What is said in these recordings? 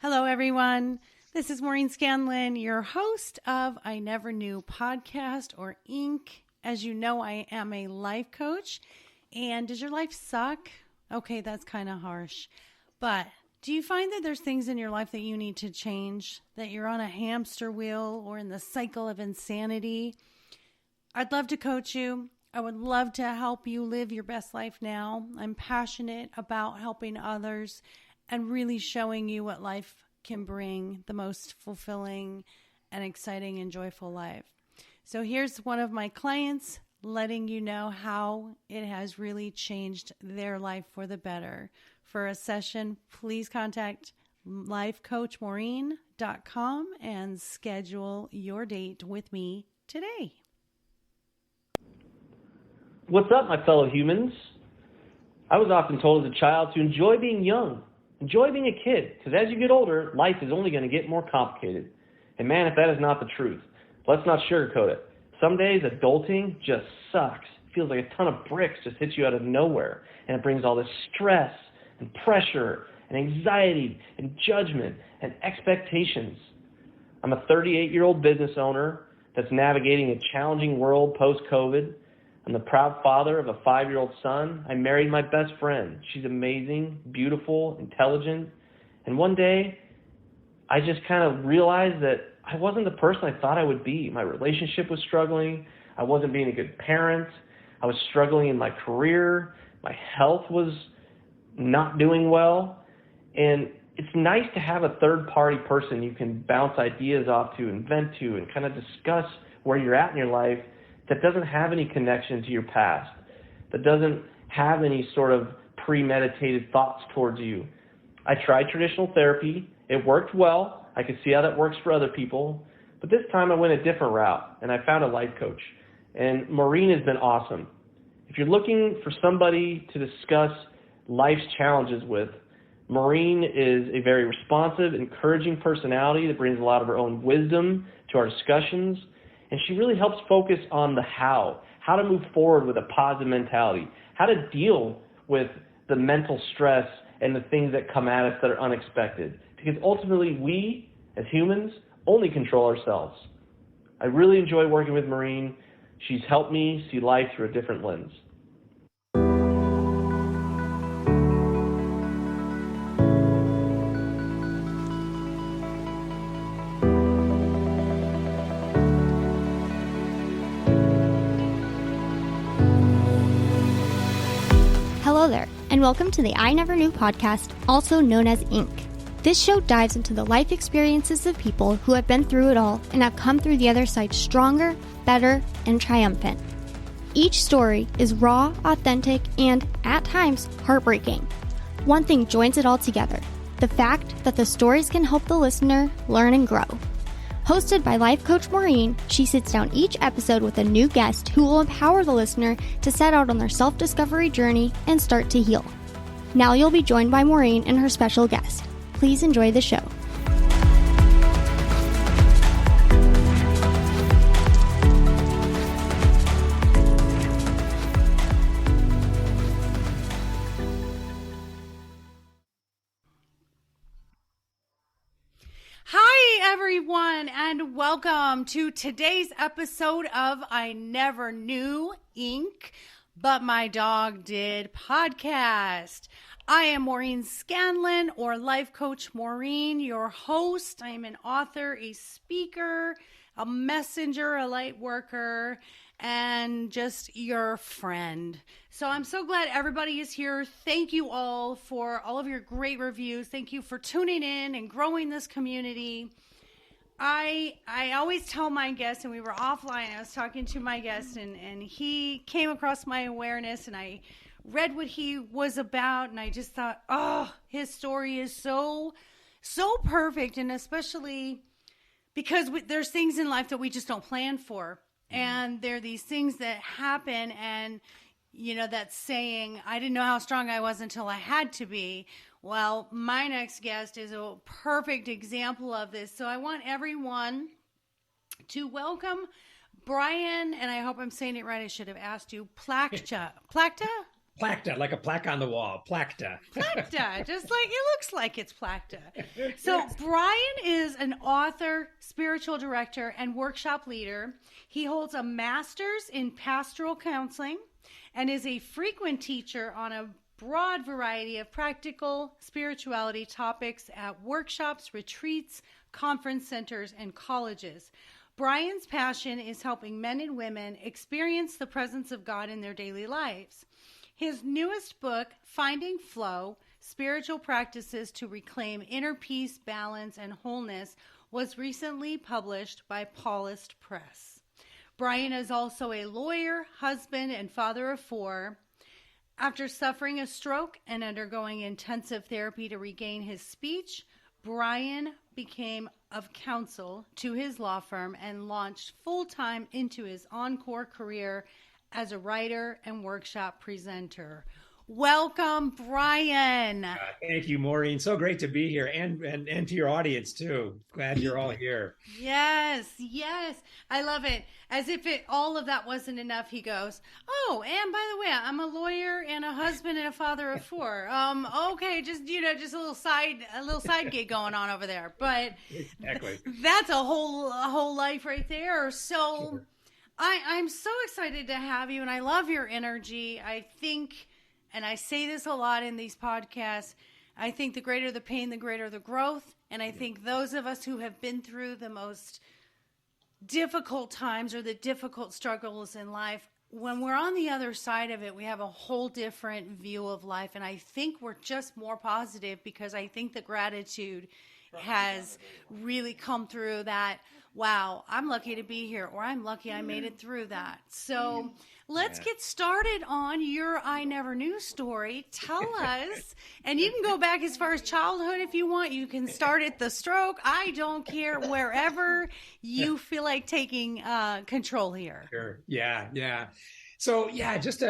Hello, everyone. This is Maureen Scanlon, your host of I Never Knew podcast, or Inc. As you know, I am a life coach. And does your life suck? Okay, that's kind of harsh. But do you find that there's things in your life that you need to change, that you're on a hamster wheel or in the cycle of insanity? I'd love to coach you. I would love to help you live your best life now. I'm passionate about helping others and really showing you what life can bring, the most fulfilling and exciting and joyful life. So here's one of my clients letting you know how it has really changed their life for the better. For a session, please contact lifecoachmaureen.com and schedule your date with me today. What's up, my fellow humans? I was often told as a child to enjoy being young. Enjoy being a kid, because as you get older, life is only going to get more complicated. And man, if that is not the truth, let's not sugarcoat it. Some days, adulting just sucks. It feels like a ton of bricks just hits you out of nowhere, and it brings all this stress and pressure and anxiety and judgment and expectations. I'm a 38-year-old business owner that's navigating a challenging world post-COVID. I'm the proud father of a 5-year-old son. I married my best friend. She's amazing, beautiful, intelligent. And one day, I just kind of realized that I wasn't the person I thought I would be. My relationship was struggling. I wasn't being a good parent. I was struggling in my career. My health was not doing well. And it's nice to have a third-party person you can bounce ideas off to and vent to and kind of discuss where you're at in your life that doesn't have any connection to your past, that doesn't have any sort of premeditated thoughts towards you. I tried traditional therapy. It worked well. I could see how that works for other people. But this time I went a different route, and I found a life coach. And Maureen has been awesome. If you're looking for somebody to discuss life's challenges with, Maureen is a very responsive, encouraging personality that brings a lot of her own wisdom to our discussions. And she really helps focus on the how to move forward with a positive mentality, how to deal with the mental stress and the things that come at us that are unexpected. Because ultimately, we, as humans, only control ourselves. I really enjoy working with Maureen. She's helped me see life through a different lens. Hello there, and welcome to the I Never Knew podcast, also known as Inc. This show dives into the life experiences of people who have been through it all and have come through the other side stronger, better, and triumphant. Each story is raw, authentic, and, at times, heartbreaking. One thing joins it all together: the fact that the stories can help the listener learn and grow. Hosted by life coach Maureen, she sits down each episode with a new guest who will empower the listener to set out on their self-discovery journey and start to heal. Now you'll be joined by Maureen and her special guest. Please enjoy the show. Hi, everyone, and welcome to today's episode of I Never Knew Inc., but my dog did podcast. I am Maureen Scanlon, or Life Coach Maureen, your host. I am an author, a speaker, a messenger, a light worker, and just your friend. So I'm so glad everybody is here. Thank you all for all of your great reviews. Thank you for tuning in and growing this community. I always tell my guests, and we were offline, I was talking to my guest, and he came across my awareness, and I read what he was about, and I just thought, oh, his story is so perfect, and especially because there's things in life that we just don't plan for, and there are these things that happen, and you know, that saying, I didn't know how strong I was until I had to be. Well, my next guest is a perfect example of this. So I want everyone to welcome Brian, and I hope I'm saying it right. I should have asked you. Plachta? Plachta, like a plaque on the wall. Plachta. Plachta, just like it looks like it's Plachta. So Brian is an author, spiritual director, and workshop leader. He holds a master's in pastoral counseling and is a frequent teacher on a broad variety of practical spirituality topics at workshops, retreats, conference centers, and colleges. Brian's passion is helping men and women experience the presence of God in their daily lives. His newest book, Finding Flow, Spiritual Practices to Reclaim Inner Peace, Balance, and Wholeness, was recently published by Paulist Press. Brian is also a lawyer, husband, and father of 4. After suffering a stroke and undergoing intensive therapy to regain his speech, Brian became of counsel to his law firm and launched full-time into his encore career as a writer and workshop presenter. Welcome, Brian. Thank you, Maureen. So great to be here, and to your audience too. Glad you're all here. Yes. I love it. As if all of that wasn't enough, he goes, "Oh, and by the way, I'm a lawyer and a husband and a father of 4. Okay, just a little side gig going on over there." But exactly, that's a whole life right there. So. Sure. I'm so excited to have you, and I love your energy. I think, and I say this a lot in these podcasts, I think the greater the pain, the greater the growth. And I think those of us who have been through the most difficult times or the difficult struggles in life, when we're on the other side of it, we have a whole different view of life. And I think we're just more positive because I think the gratitude has really come through that. Wow, I'm lucky to be here, or I'm lucky I made it through that. So let's get started on your I Never Knew story. Tell us, and you can go back as far as childhood if you want. You can start at the stroke. I don't care, wherever you feel like taking control here. Sure. Yeah. So just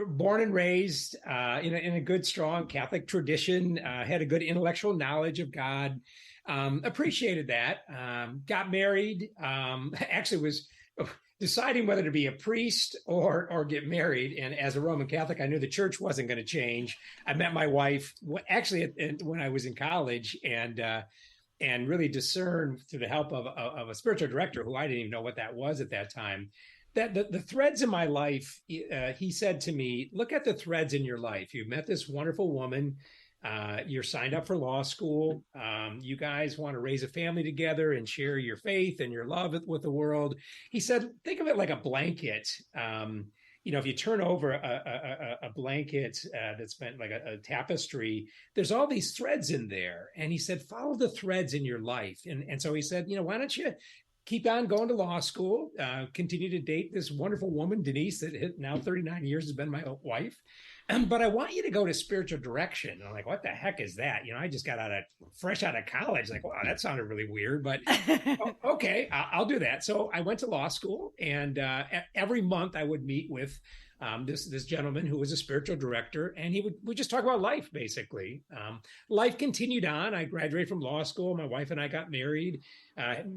born and raised in a good, strong Catholic tradition, had a good intellectual knowledge of God. Appreciated that. Got married. Actually was deciding whether to be a priest or get married. And as a Roman Catholic, I knew the church wasn't going to change. I met my wife actually when I was in college, and really discerned through the help of a spiritual director who I didn't even know what that was at that time. That the threads in my life, he said to me, look at the threads in your life. You met this wonderful woman. You're signed up for law school. You guys want to raise a family together and share your faith and your love with the world. He said, think of it like a blanket. If you turn over a blanket that's been like a tapestry, there's all these threads in there. And he said, follow the threads in your life. And so he said, why don't you keep on going to law school, continue to date this wonderful woman, Denise, that now 39 years has been my wife. But I want you to go to spiritual direction. And I'm like, what the heck is that? I just got fresh out of college. Like, wow, that sounded really weird, but okay, I'll do that. So I went to law school, and every month I would meet with this gentleman who was a spiritual director, and we just talk about life, basically. Life continued on. I graduated from law school. My wife and I got married,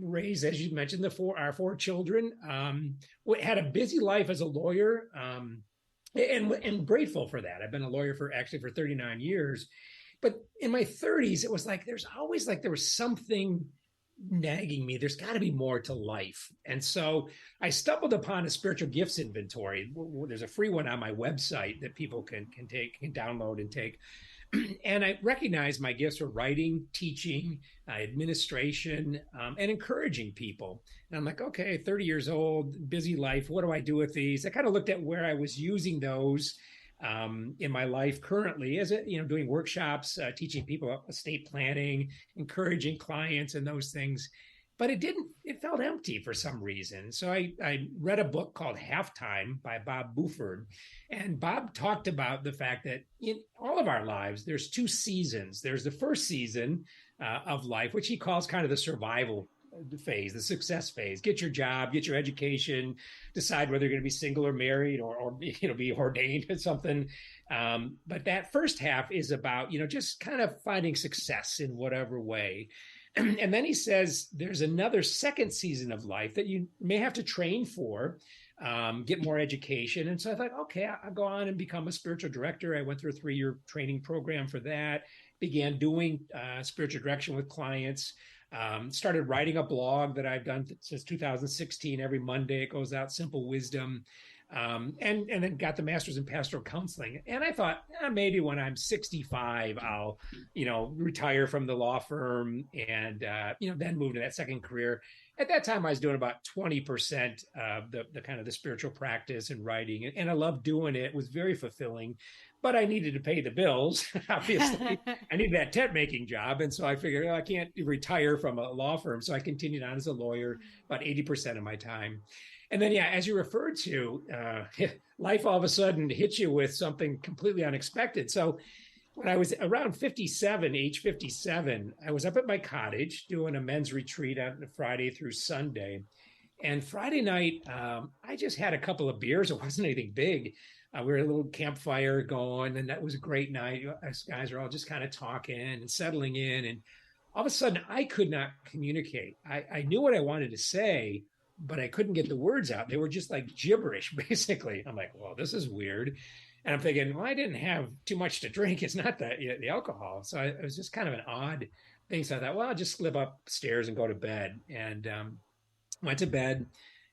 raised, as you mentioned, our 4 children. Had a busy life as a lawyer. And grateful for that. I've been a lawyer for 39 years. But in my 30s, it was like there was something nagging me. There's got to be more to life. And so I stumbled upon a spiritual gifts inventory. There's a free one on my website that people can download and take. And I recognized my gifts were writing, teaching, administration, and encouraging people. And I'm like, okay, 30 years old, busy life. What do I do with these? I kind of looked at where I was using those in my life currently, as doing workshops, teaching people estate planning, encouraging clients, and those things. But it felt empty for some reason. So I read a book called Halftime by Bob Buford. And Bob talked about the fact that in all of our lives, there's 2 seasons. There's the first season of life, which he calls kind of the survival phase, the success phase. Get your job, get your education, decide whether you're going to be single or married or be ordained or something. But that first half is about, just kind of finding success in whatever way. And then he says there's another second season of life that you may have to train for, get more education. And so I thought, okay, I'll go on and become a spiritual director. I went through a 3-year training program for that, began doing spiritual direction with clients, started writing a blog that I've done since 2016. Every Monday it goes out, Simple Wisdom. And then got the master's in pastoral counseling. And I thought, maybe when I'm 65, I'll, retire from the law firm and, then move to that second career. At that time, I was doing about 20% of the kind of the spiritual practice and writing. And I loved doing it. It was very fulfilling, but I needed to pay the bills. Obviously, I needed that tent making job. And so I figured, I can't retire from a law firm. So I continued on as a lawyer about 80% of my time. And then, as you referred to, life all of a sudden hits you with something completely unexpected. So when I was around age 57, I was up at my cottage doing a men's retreat on Friday through Sunday. And Friday night, I just had a couple of beers. It wasn't anything big. We were at a little campfire going, and that was a great night. Us guys are all just kind of talking and settling in. And all of a sudden, I could not communicate. I knew what I wanted to say, but I couldn't get the words out. They were just like gibberish, basically. I'm like, well, this is weird. And I'm thinking, well, I didn't have too much to drink. It's not the alcohol. So it was just kind of an odd thing. So I thought, well, I'll just slip upstairs and go to bed. And went to bed,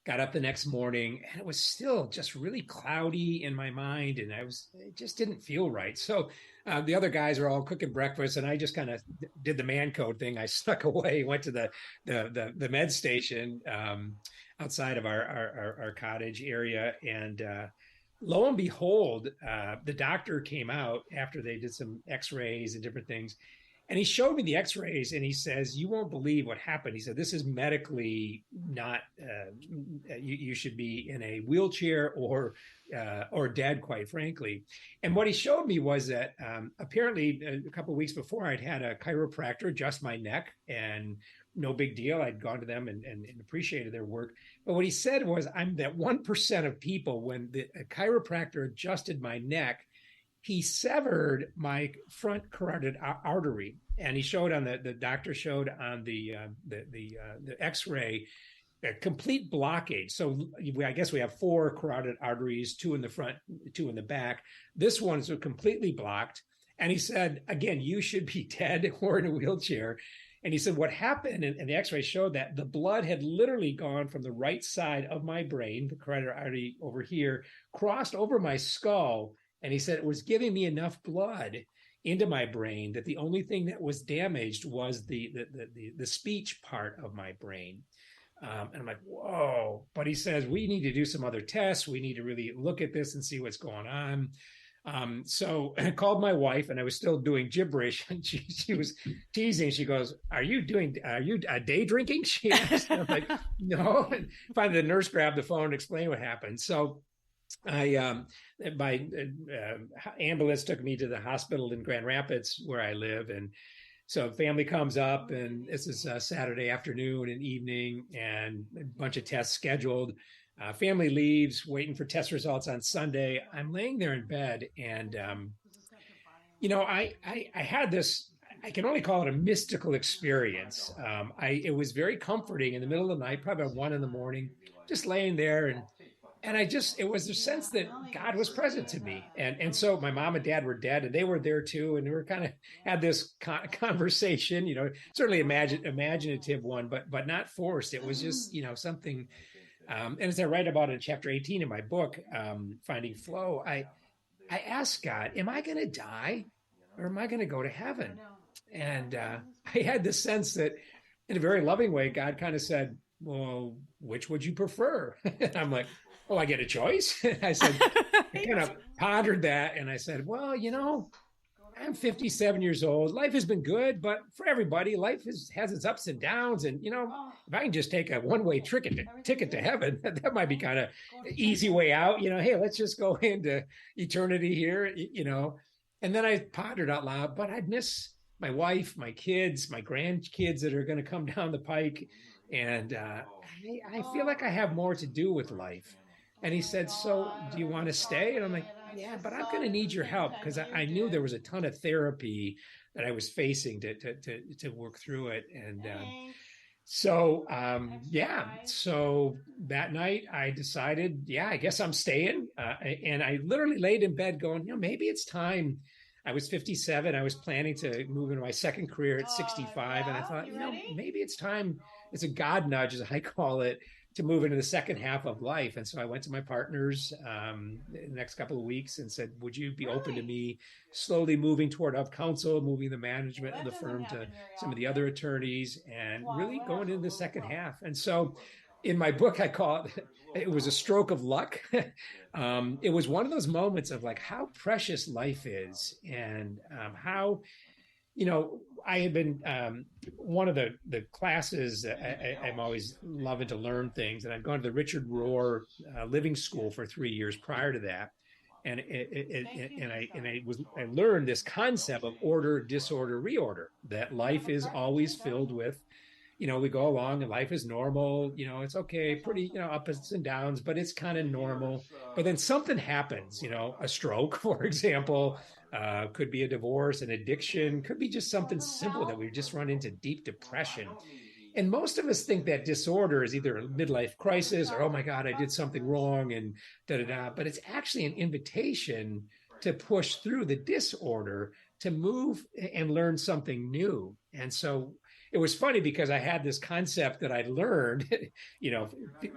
got up the next morning, and it was still just really cloudy in my mind. And it just didn't feel right. So the other guys are all cooking breakfast, and I just kind of did the man code thing. I snuck away, went to the med station outside of our cottage area, and lo and behold, the doctor came out after they did some X-rays and different things, and he showed me the X-rays, and he says, "You won't believe what happened." He said, "This is medically not. You should be in a wheelchair or dead, quite frankly." And what he showed me was that apparently a couple of weeks before, I'd had a chiropractor adjust my neck, and no big deal. I'd gone to them and appreciated their work. But what he said was, I'm that 1% of people when a chiropractor adjusted my neck, he severed my front carotid artery, and he showed on the doctor showed on the X-ray a complete blockage. So I guess we have 4 carotid arteries, 2 in the front, 2 in the back. This one's completely blocked. And he said, again, you should be dead or in a wheelchair. And he said, what happened, and the X-ray showed that the blood had literally gone from the right side of my brain, the carotid artery over here, crossed over my skull. And he said it was giving me enough blood into my brain that the only thing that was damaged was the speech part of my brain. And I'm like, whoa. But he says, we need to do some other tests. We need to really look at this and see what's going on. So I called my wife, and I was still doing gibberish, and she was teasing. She goes, are you day drinking? She asked. I'm like, no. And finally the nurse grabbed the phone and explained what happened. So my ambulance took me to the hospital in Grand Rapids where I live. And so family comes up, and this is Saturday afternoon and evening, and a bunch of tests scheduled. Family leaves, waiting for test results on Sunday. I'm laying there in bed, and I had this. I can only call it a mystical experience. It was very comforting in the middle of the night, probably about 1 a.m, just laying there, and it was a sense that God was present to me. And so my mom and dad were dead, and they were there too. And we were kind of had this conversation, certainly imaginative one, but not forced. It was just, something. And as I write about in chapter 18 in my book, Finding Flow, I asked God, am I going to die or am I going to go to heaven? And I had this sense that in a very loving way, God kind of said, well, which would you prefer? And I'm like, oh, I get a choice. I said, I kind of pondered that. And I said, well, I'm 57 years old. Life has been good, but for everybody, life has its ups and downs. And, if I can just take a one-way ticket to heaven, that might be kind of easy way out. Hey, let's just go into eternity here, And then I pondered out loud, but I'd miss my wife, my kids, my grandkids that are going to come down the pike. And I feel like I have more to do with life. And he said, so do you want to stay? And I'm like, yeah, but I'm going to need your help, because I knew there was a ton of therapy that I was facing to work through it. And So that night I decided, I guess I'm staying. And I literally laid in bed going, maybe it's time. I was 57. I was planning to move into my second career at 65. And I thought, maybe it's time. It's a God nudge, as I call it, to move into the second half of life. And so I went to my partners the next couple of weeks and said, would you be open to me slowly moving toward up counsel, moving the management of the firm to some of the other attorneys, and really going into the second half. And so in my book, I call it was a stroke of luck. It was one of those moments of like how precious life is, and how, I had been one of the classes. I'm always loving to learn things, and I'd gone to the Richard Rohr Living School for 3 years prior to that, and I learned this concept of order, disorder, reorder. That life is always filled with, we go along and life is normal. It's okay, pretty, ups and downs, but it's kind of normal. But then something happens, a stroke, for example, could be a divorce, an addiction, could be just something simple that we just run into deep depression. And most of us think that disorder is either a midlife crisis or, oh my God, I did something wrong and da da da. But it's actually an invitation to push through the disorder, to move and learn something new. And so it was funny because I had this concept that I'd learned,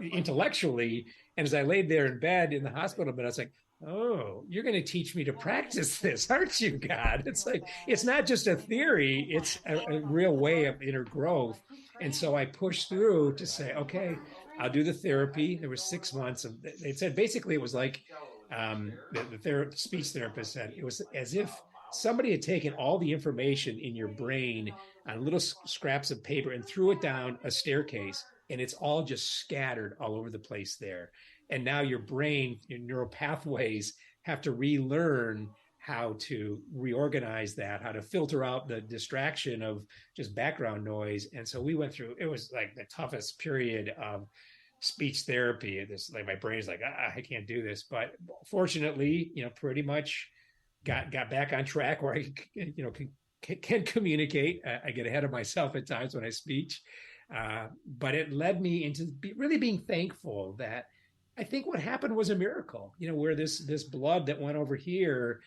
intellectually. And as I laid there in bed in the hospital bed, I was like, oh, you're going to teach me to practice this, aren't you, God? It's like, it's not just a theory, it's a real way of inner growth. And so I pushed through to say, okay, I'll do the therapy. There was 6 months of, they said, basically it was like, the speech therapist said, it was as if somebody had taken all the information in your brain on little scraps of paper and threw it down a staircase, and it's all just scattered all over the place there. And now your brain, your neural pathways have to relearn how to reorganize that, how to filter out the distraction of just background noise. And so we went through, it was like the toughest period of speech therapy. This, like, my brain's like, I can't do this. But fortunately, pretty much got back on track where I, can communicate. I get ahead of myself at times when I speak. But it led me into really being thankful that I think what happened was a miracle, where this blood that went over here,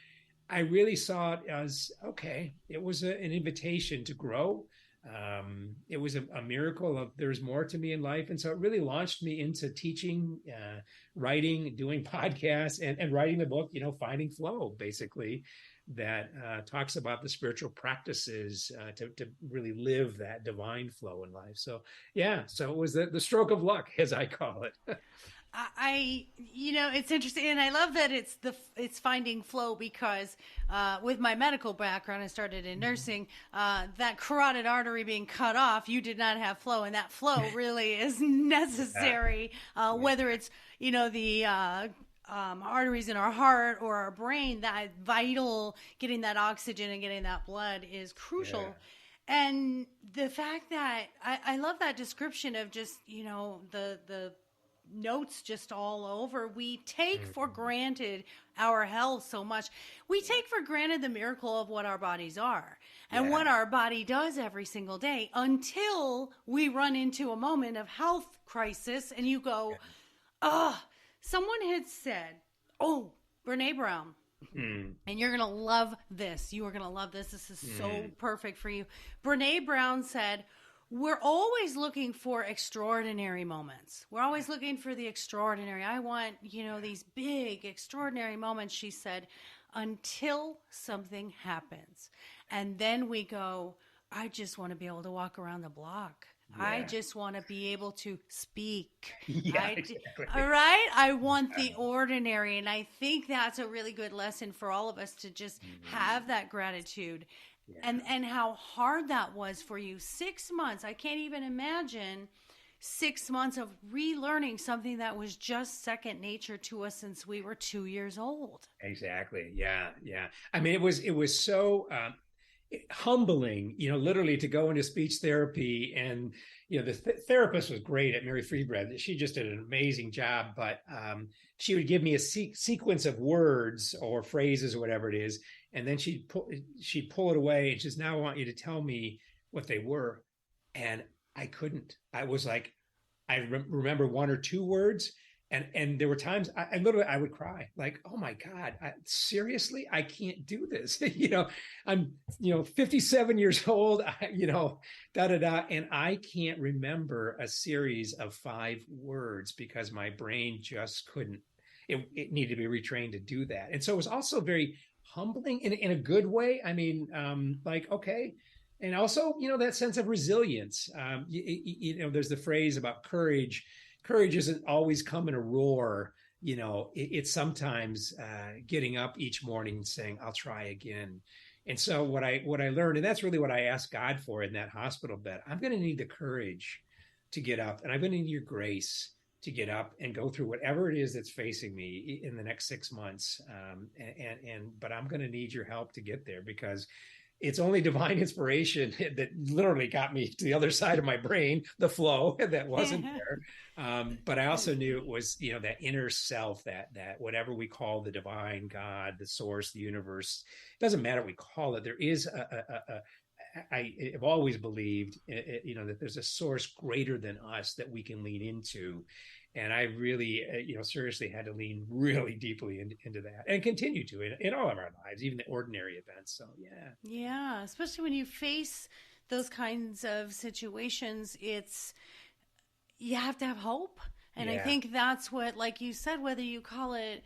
I really saw it as, okay, it was an invitation to grow. It was a miracle of there's more to me in life. And so it really launched me into teaching, writing, doing podcasts, and writing the book, Finding Flow, basically, that talks about the spiritual practices to really live that divine flow in life. So, so it was the stroke of luck, as I call it. It's interesting, and I love that it's finding flow because with my medical background, I started in nursing. That carotid artery being cut off, you did not have flow, and that flow really is necessary. Whether it's the arteries in our heart or our brain, that vital, getting that oxygen and getting that blood is crucial. Yeah. And the fact that I love that description of just the notes just all over. We take for granted our health so much. We take for granted the miracle of what our bodies are and what our body does every single day until we run into a moment of health crisis and you go, someone had said, Brene Brown, and you're going to love this. You are going to love this. This is so perfect for you. Brene Brown said, we're always looking for extraordinary moments. We're always looking for the extraordinary. I want, these big, extraordinary moments, she said, until something happens. And then we go, I just want to be able to walk around the block. Yeah. I just want to be able to speak. Exactly. All right? I want the ordinary. And I think that's a really good lesson for all of us to just have that gratitude. Yeah. And how hard that was for you. 6 months. I can't even imagine 6 months of relearning something that was just second nature to us since we were 2 years old. Exactly. Yeah. I mean, it was so humbling, literally to go into speech therapy. And, the therapist was great at Mary Freebread. She just did an amazing job. But she would give me a sequence of words or phrases or whatever it is. And then she'd pull it away and she says, now I want you to tell me what they were. And I couldn't. I was like, remember one or two words. And there were times I literally, I would cry like, oh my God, seriously, I can't do this. I'm, 57 years old, da, da, da. And I can't remember a series of 5 words because my brain just couldn't, it needed to be retrained to do that. And so it was also very humbling in a good way. I mean, like, okay. And also, that sense of resilience. There's the phrase about courage. Courage isn't always come in a roar. It's sometimes getting up each morning and saying, I'll try again. And so what I learned, and that's really what I asked God for in that hospital bed, I'm going to need the courage to get up, and I'm going to need your grace to get up and go through whatever it is that's facing me in the next 6 months. But I'm going to need your help to get there, because it's only divine inspiration that literally got me to the other side of my brain, the flow that wasn't there. But I also knew it was, that inner self, that whatever we call the divine God, the source, the universe, it doesn't matter what we call it. There is I've always believed, that there's a source greater than us that we can lean into. And I really, seriously had to lean really deeply into that, and continue to in all of our lives, even the ordinary events. So, yeah. Yeah, especially when you face those kinds of situations, you have to have hope. And I think that's what, like you said, whether you call it,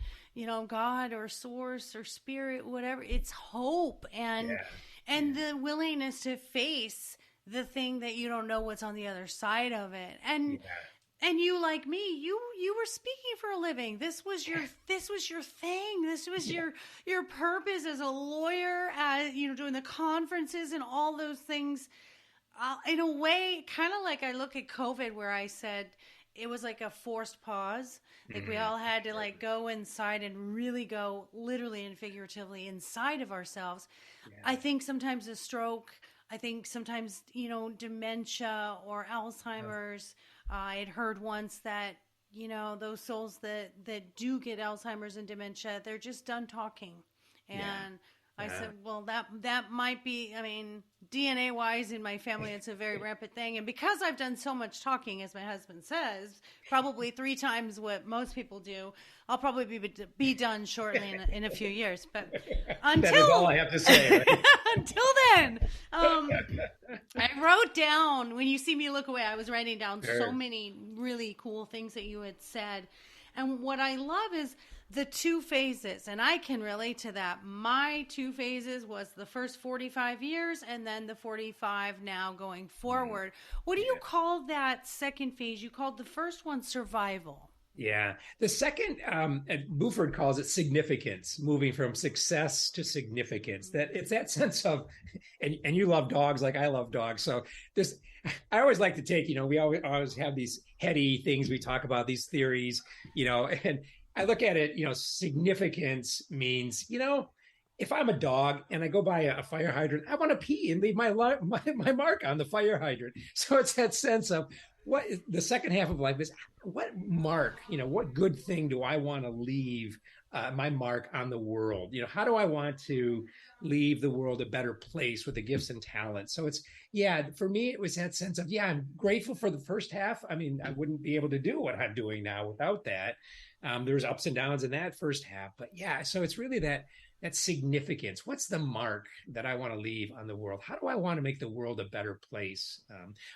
God or source or spirit, whatever, it's hope and the willingness to face the thing that you don't know what's on the other side of it. And you, like me, you were speaking for a living. This was your thing. This was your purpose as a lawyer, as doing the conferences and all those things. In a way, kind of like I look at COVID, where I said it was like a forced pause. Like we all had to like go inside and really go literally and figuratively inside of ourselves. Yeah. I think sometimes a stroke, I think sometimes, dementia or Alzheimer's. I had heard once that, those souls that do get Alzheimer's and dementia, they're just done talking. And I said, well, that might be, DNA wise in my family, it's a very rampant thing. And because I've done so much talking, as my husband says, probably 3 times what most people do, I'll probably be done shortly in a few years. But until that is all I have to say. Right? Until then, I wrote down, when you see me look away, I was writing down so many really cool things that you had said. And what I love is the 2 phases, and I can relate to that. My 2 phases was the first 45 years and then the 45 now going forward. What do you call that second phase? You called the first one survival. Yeah. The second, Buford calls it significance, moving from success to significance. That it's that sense of, and you love dogs like I love dogs. So I always like to take, we always have these heady things we talk about, these theories, and I look at it, significance means, if I'm a dog and I go by a fire hydrant, I want to pee and leave my mark on the fire hydrant. So it's that sense of what the second half of life is. What mark, what good thing do I want to leave my mark on the world? How do I want to leave the world a better place with the gifts and talents? So it's, for me, it was that sense of, I'm grateful for the first half. I wouldn't be able to do what I'm doing now without that. There's ups and downs in that first half, but so it's really that significance. What's the mark that I want to leave on the world? How do I want to make the world a better place?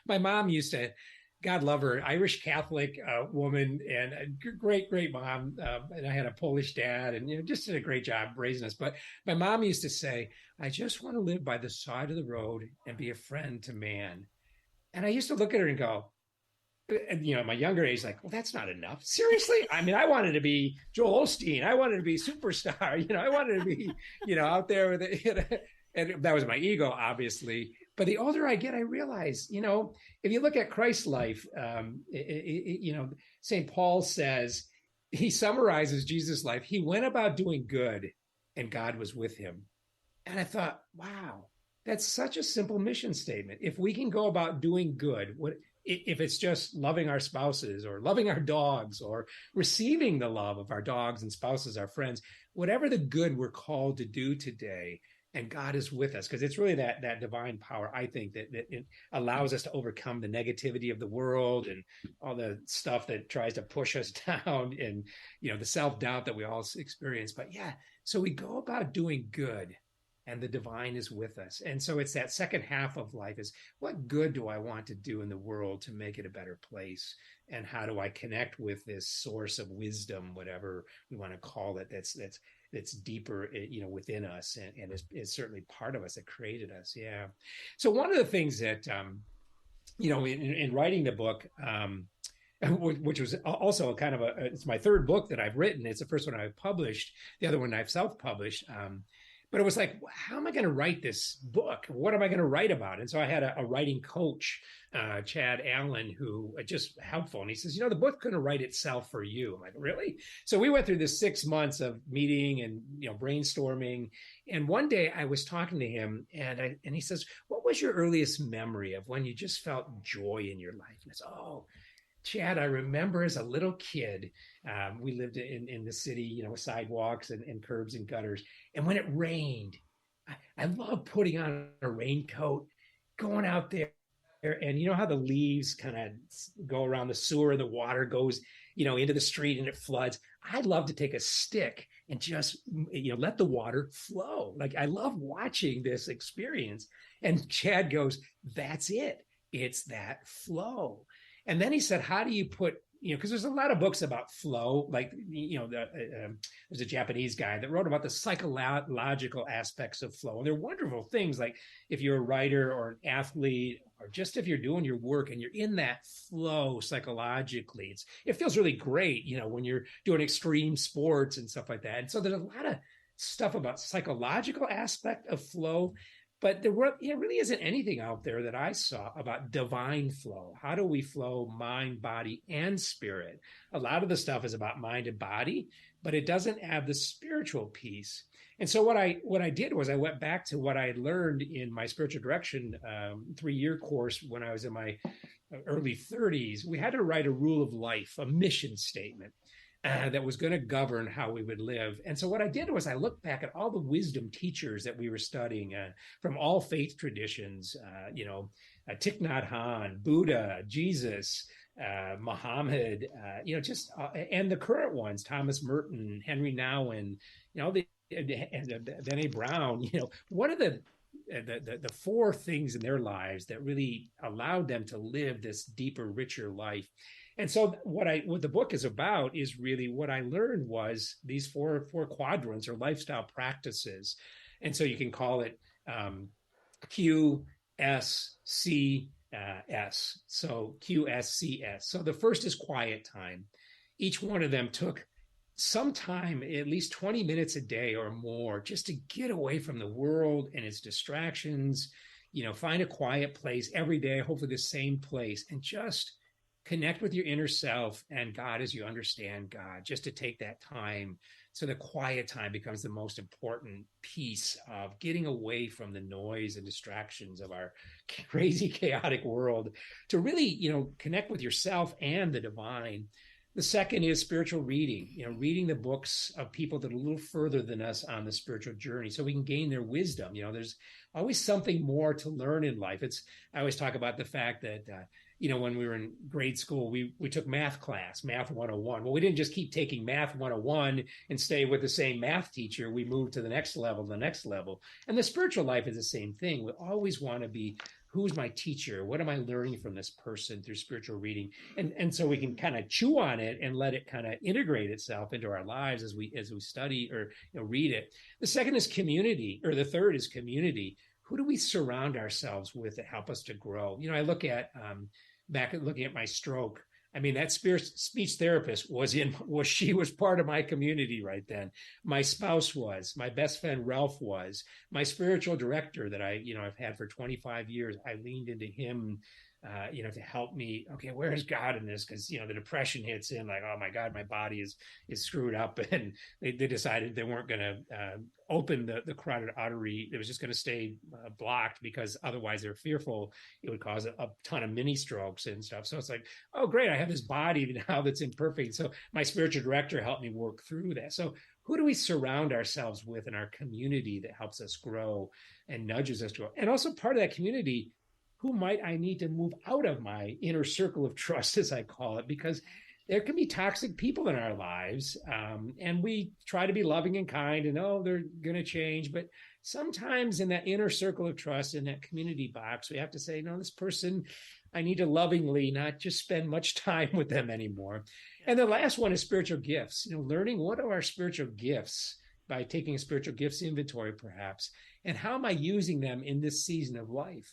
My mom used to, God love her, Irish Catholic woman, and a great mom. And I had a Polish dad, and just did a great job raising us. But my mom used to say, I just want to live by the side of the road and be a friend to man. And I used to look at her and go, and my younger age, like, well, that's not enough. Seriously? I wanted to be Joel Osteen. I wanted to be superstar. I wanted to be, out there with it. And that was my ego, obviously. But the older I get, I realize, if you look at Christ's life, St. Paul says, he summarizes Jesus' life. He went about doing good and God was with him. And I thought, wow, that's such a simple mission statement. If we can go about doing good, if it's just loving our spouses or loving our dogs or receiving the love of our dogs and spouses, our friends, whatever the good we're called to do today, and God is with us, because it's really that divine power, I think, that it allows us to overcome the negativity of the world and all the stuff that tries to push us down, and the self-doubt that we all experience. But yeah, so we go about doing good, and the divine is with us. And so it's that second half of life is, what good do I want to do in the world to make it a better place? And how do I connect with this source of wisdom, whatever we want to call it, that's deeper, within us, and is certainly part of us, that created us. Yeah. So one of the things that, in writing the book, which was also kind of it's my third book that I've written. It's the first one I've published. The other one I've self-published. But it was like, how am I going to write this book? What am I going to write about? And so I had a writing coach, Chad Allen, who just helpful. And he says, the book couldn't write itself for you. I'm like, really? So we went through this 6 months of meeting and, brainstorming. And one day I was talking to him, and he says, what was your earliest memory of when you just felt joy in your life? And I said, oh, Chad, I remember as a little kid, we lived in the city, with sidewalks and curbs and gutters. And when it rained, I loved putting on a raincoat, going out there. And you know how the leaves kind of go around the sewer and the water goes, into the street and it floods. I'd love to take a stick and just, let the water flow. Like, I love watching this experience. And Chad goes, that's it. It's that flow. And then he said, how do you put, because there's a lot of books about flow, like, there's a Japanese guy that wrote about the psychological aspects of flow. And they're wonderful things, like if you're a writer or an athlete, or just if you're doing your work and you're in that flow psychologically, it feels really great, when you're doing extreme sports and stuff like that. And so there's a lot of stuff about psychological aspect of flow. But there really isn't anything out there that I saw about divine flow. How do we flow mind, body, and spirit? A lot of the stuff is about mind and body, but it doesn't have the spiritual piece. And so what I did was I went back to what I had learned in my spiritual direction 3-year course when I was in my early 30s. We had to write a rule of life, a mission statement. That was going to govern how we would live. And so what I did was I looked back at all the wisdom teachers that we were studying from all faith traditions, Thich Nhat Hanh, Buddha, Jesus, Muhammad, and the current ones, Thomas Merton, Henry Nouwen, Brené Brown. What are the 4 things in their lives that really allowed them to live this deeper, richer life? And so what the book is about is really what I learned was these four quadrants or lifestyle practices. And so you can call it QSCS. So QSCS. So the first is quiet time. Each one of them took some time, at least 20 minutes a day or more, just to get away from the world and its distractions, find a quiet place every day, hopefully the same place, and just connect with your inner self and God as you understand God, just to take that time. So the quiet time becomes the most important piece of getting away from the noise and distractions of our crazy, chaotic world to really, connect with yourself and the divine. The second is spiritual reading, reading the books of people that are a little further than us on the spiritual journey so we can gain their wisdom. There's always something more to learn in life. I always talk about the fact that, when we were in grade school, we took math class, Math 101. Well, we didn't just keep taking Math 101 and stay with the same math teacher. We moved to the next level. And the spiritual life is the same thing. We always want to be, who's my teacher? What am I learning from this person through spiritual reading? And so we can kind of chew on it and let it kind of integrate itself into our lives as we study or read it. The second is community, or the third is community. Who do we surround ourselves with that help us to grow? I look at looking at my stroke. I mean, that speech therapist was part of my community right then. My spouse was, my best friend Ralph was, my spiritual director that I've had for 25 years. I leaned into him, to help me. Okay, where is God in this? Because the depression hits in, like, oh my God, my body is screwed up, and they decided they weren't going to open the carotid artery. It was just going to stay blocked because otherwise they're fearful it would cause a ton of mini strokes and stuff. So it's like, oh great, I have this body now that's imperfect. So my spiritual director helped me work through that. So who do we surround ourselves with in our community that helps us grow and nudges us to grow? And also part of that community, who might I need to move out of my inner circle of trust, as I call it, because there can be toxic people in our lives. And we try to be loving and kind and, oh, they're going to change. But sometimes in that inner circle of trust, in that community box, we have to say, no, this person, I need to lovingly not just spend much time with them anymore. And the last one is spiritual gifts, learning what are our spiritual gifts by taking a spiritual gifts inventory, perhaps. And how am I using them in this season of life?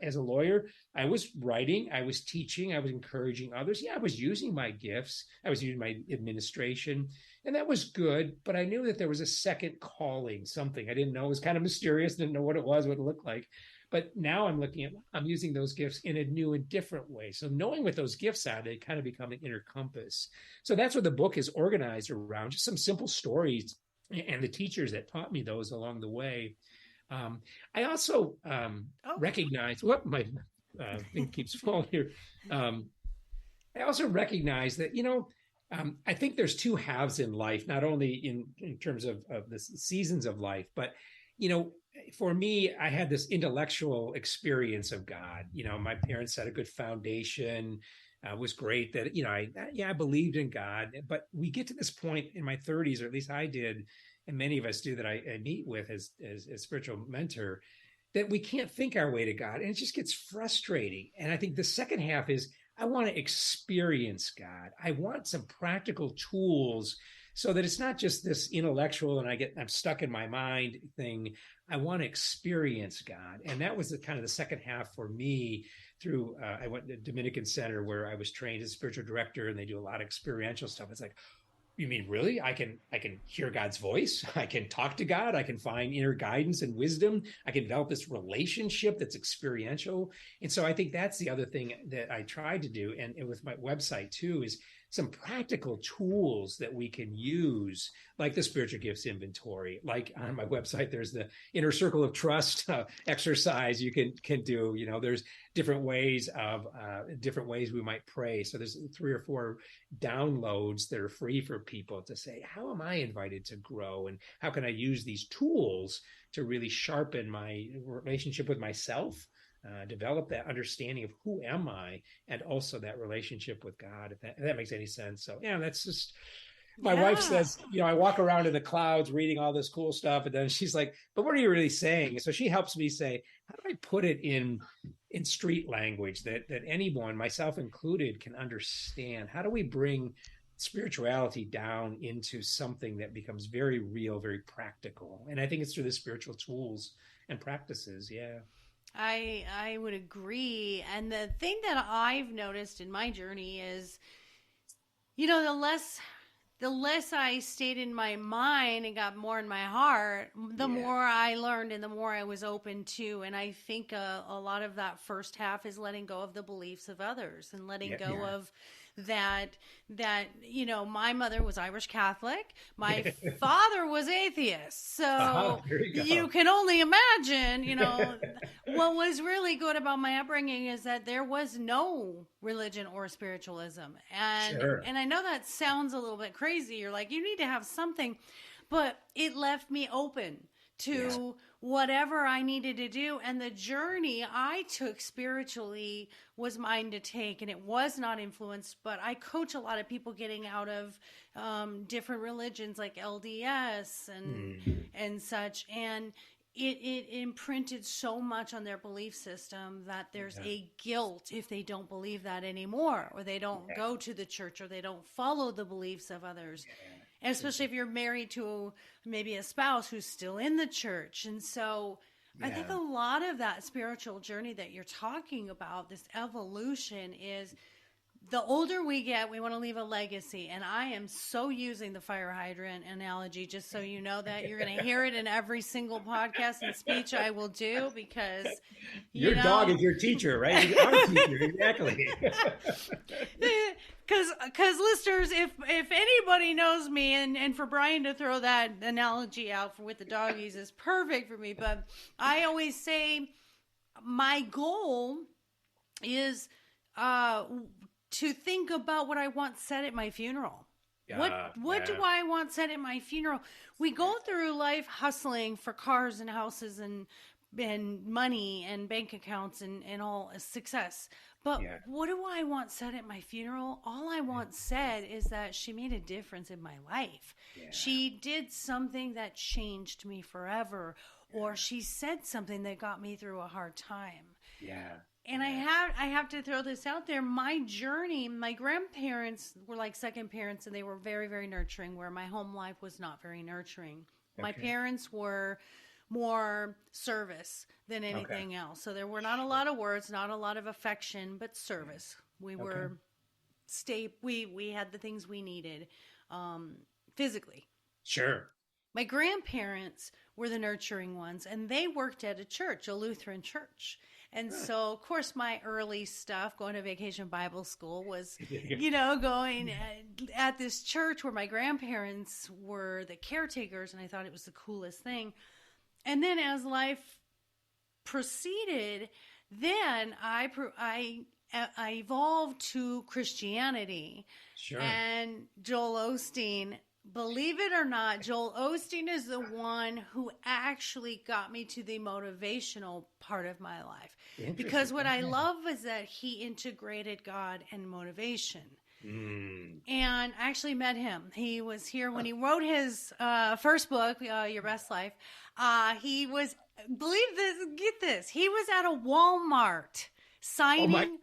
As a lawyer, I was writing, I was teaching, I was encouraging others. Yeah, I was using my gifts. I was using my administration, and that was good. But I knew that there was a second calling, something I didn't know. It was kind of mysterious, didn't know what it was, what it looked like. But now I'm using those gifts in a new and different way. So knowing what those gifts are, they kind of become an inner compass. So that's what the book is organized around, just some simple stories and the teachers that taught me those along the way. I also recognize what my thing keeps falling here. I also recognize that, I think there's two halves in life, not only in terms of the seasons of life, but, for me, I had this intellectual experience of God. My parents set a good foundation. Was great that, I believed in God. But we get to this point in my 30s, or at least I did, and many of us do that I meet with as a spiritual mentor, that we can't think our way to God. And it just gets frustrating. And I think the second half is, I want to experience God. I want some practical tools so that it's not just this intellectual and I'm stuck in my mind thing. I want to experience God. And that was the second half for me through, I went to Dominican Center where I was trained as spiritual director, and they do a lot of experiential stuff. It's like, you mean really? I can hear God's voice. I can talk to God. I can find inner guidance and wisdom. I can develop this relationship that's experiential. And so I think that's the other thing that I tried to do. And with my website too, is some practical tools that we can use, like the spiritual gifts inventory. Like on my website, there's the inner circle of trust exercise you can do. There's different ways we might pray. So there's 3 or 4 downloads that are free for people to say, how am I invited to grow? And how can I use these tools to really sharpen my relationship with myself? Develop that understanding of who am I, and also that relationship with God, if that makes any sense. So that's just, my wife says, I walk around in the clouds reading all this cool stuff. And then she's like, but what are you really saying? So she helps me say, how do I put it in street language that anyone, myself included, can understand? How do we bring spirituality down into something that becomes very real, very practical? And I think it's through the spiritual tools and practices. Yeah. I would agree. And the thing that I've noticed in my journey is, the less I stayed in my mind and got more in my heart, the more I learned and the more I was open to. And I think a lot of that first half is letting go of the beliefs of others and letting go of that my mother was Irish Catholic, my father was atheist, so you can only imagine what was really good about my upbringing is that there was no religion or spiritualism, and I know that sounds a little bit crazy. You're like, you need to have something, but it left me open to whatever I needed to do. And the journey I took spiritually was mine to take, and it was not influenced, but I coach a lot of people getting out of different religions like LDS and such. And it imprinted so much on their belief system that there's a guilt if they don't believe that anymore, or they don't go to the church, or they don't follow the beliefs of others. And especially if you're married to maybe a spouse who's still in the church. And so I think a lot of that spiritual journey that you're talking about, this evolution, is the older we get, we want to leave a legacy. And I am so using the fire hydrant analogy, just so you know that you're going to hear it in every single podcast and speech I will do, because your dog is your teacher, right? Our teacher, exactly. Because listeners, if anybody knows me, and for Brian to throw that analogy out with the doggies is perfect for me. But I always say my goal is to think about what I want said at my funeral. What do I want said at my funeral? We go through life hustling for cars and houses and money and bank accounts and all success. But what do I want said at my funeral? All I want said is that she made a difference in my life. Yeah. She did something that changed me forever, or she said something that got me through a hard time. Yeah. And I have to throw this out there. My journey, my grandparents were like second parents, and they were very, very nurturing, where my home life was not very nurturing. Okay. My parents were more service than anything else. So there were not a lot of words, not a lot of affection, but service. We were we had the things we needed physically. Sure. My grandparents were the nurturing ones, and they worked at a church, a Lutheran church. And so, of course, my early stuff, going to Vacation Bible School, was, going at this church where my grandparents were the caretakers, and I thought it was the coolest thing. And then as life proceeded, then I evolved to Christianity. Sure. And Joel Osteen, believe it or not, Joel Osteen is the one who actually got me to the motivational part of my life. Because what I love is that he integrated God and motivation. And I actually met him. He was here when he wrote his first book, Your Best Life. He was, get this, he was at a Walmart signing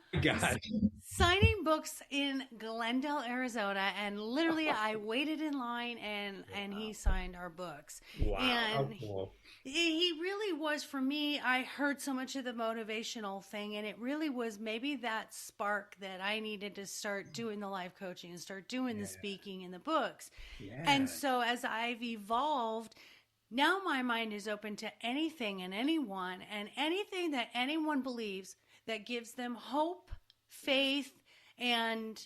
books in Glendale, Arizona, and literally I waited in line and he signed our books. Wow. And cool. He really was, for me, I heard so much of the motivational thing, and it really was maybe that spark that I needed to start doing the life coaching and start doing the speaking and the books. Yeah. And so as I've evolved, now my mind is open to anything and anyone, and anything that anyone believes that gives them hope, faith, and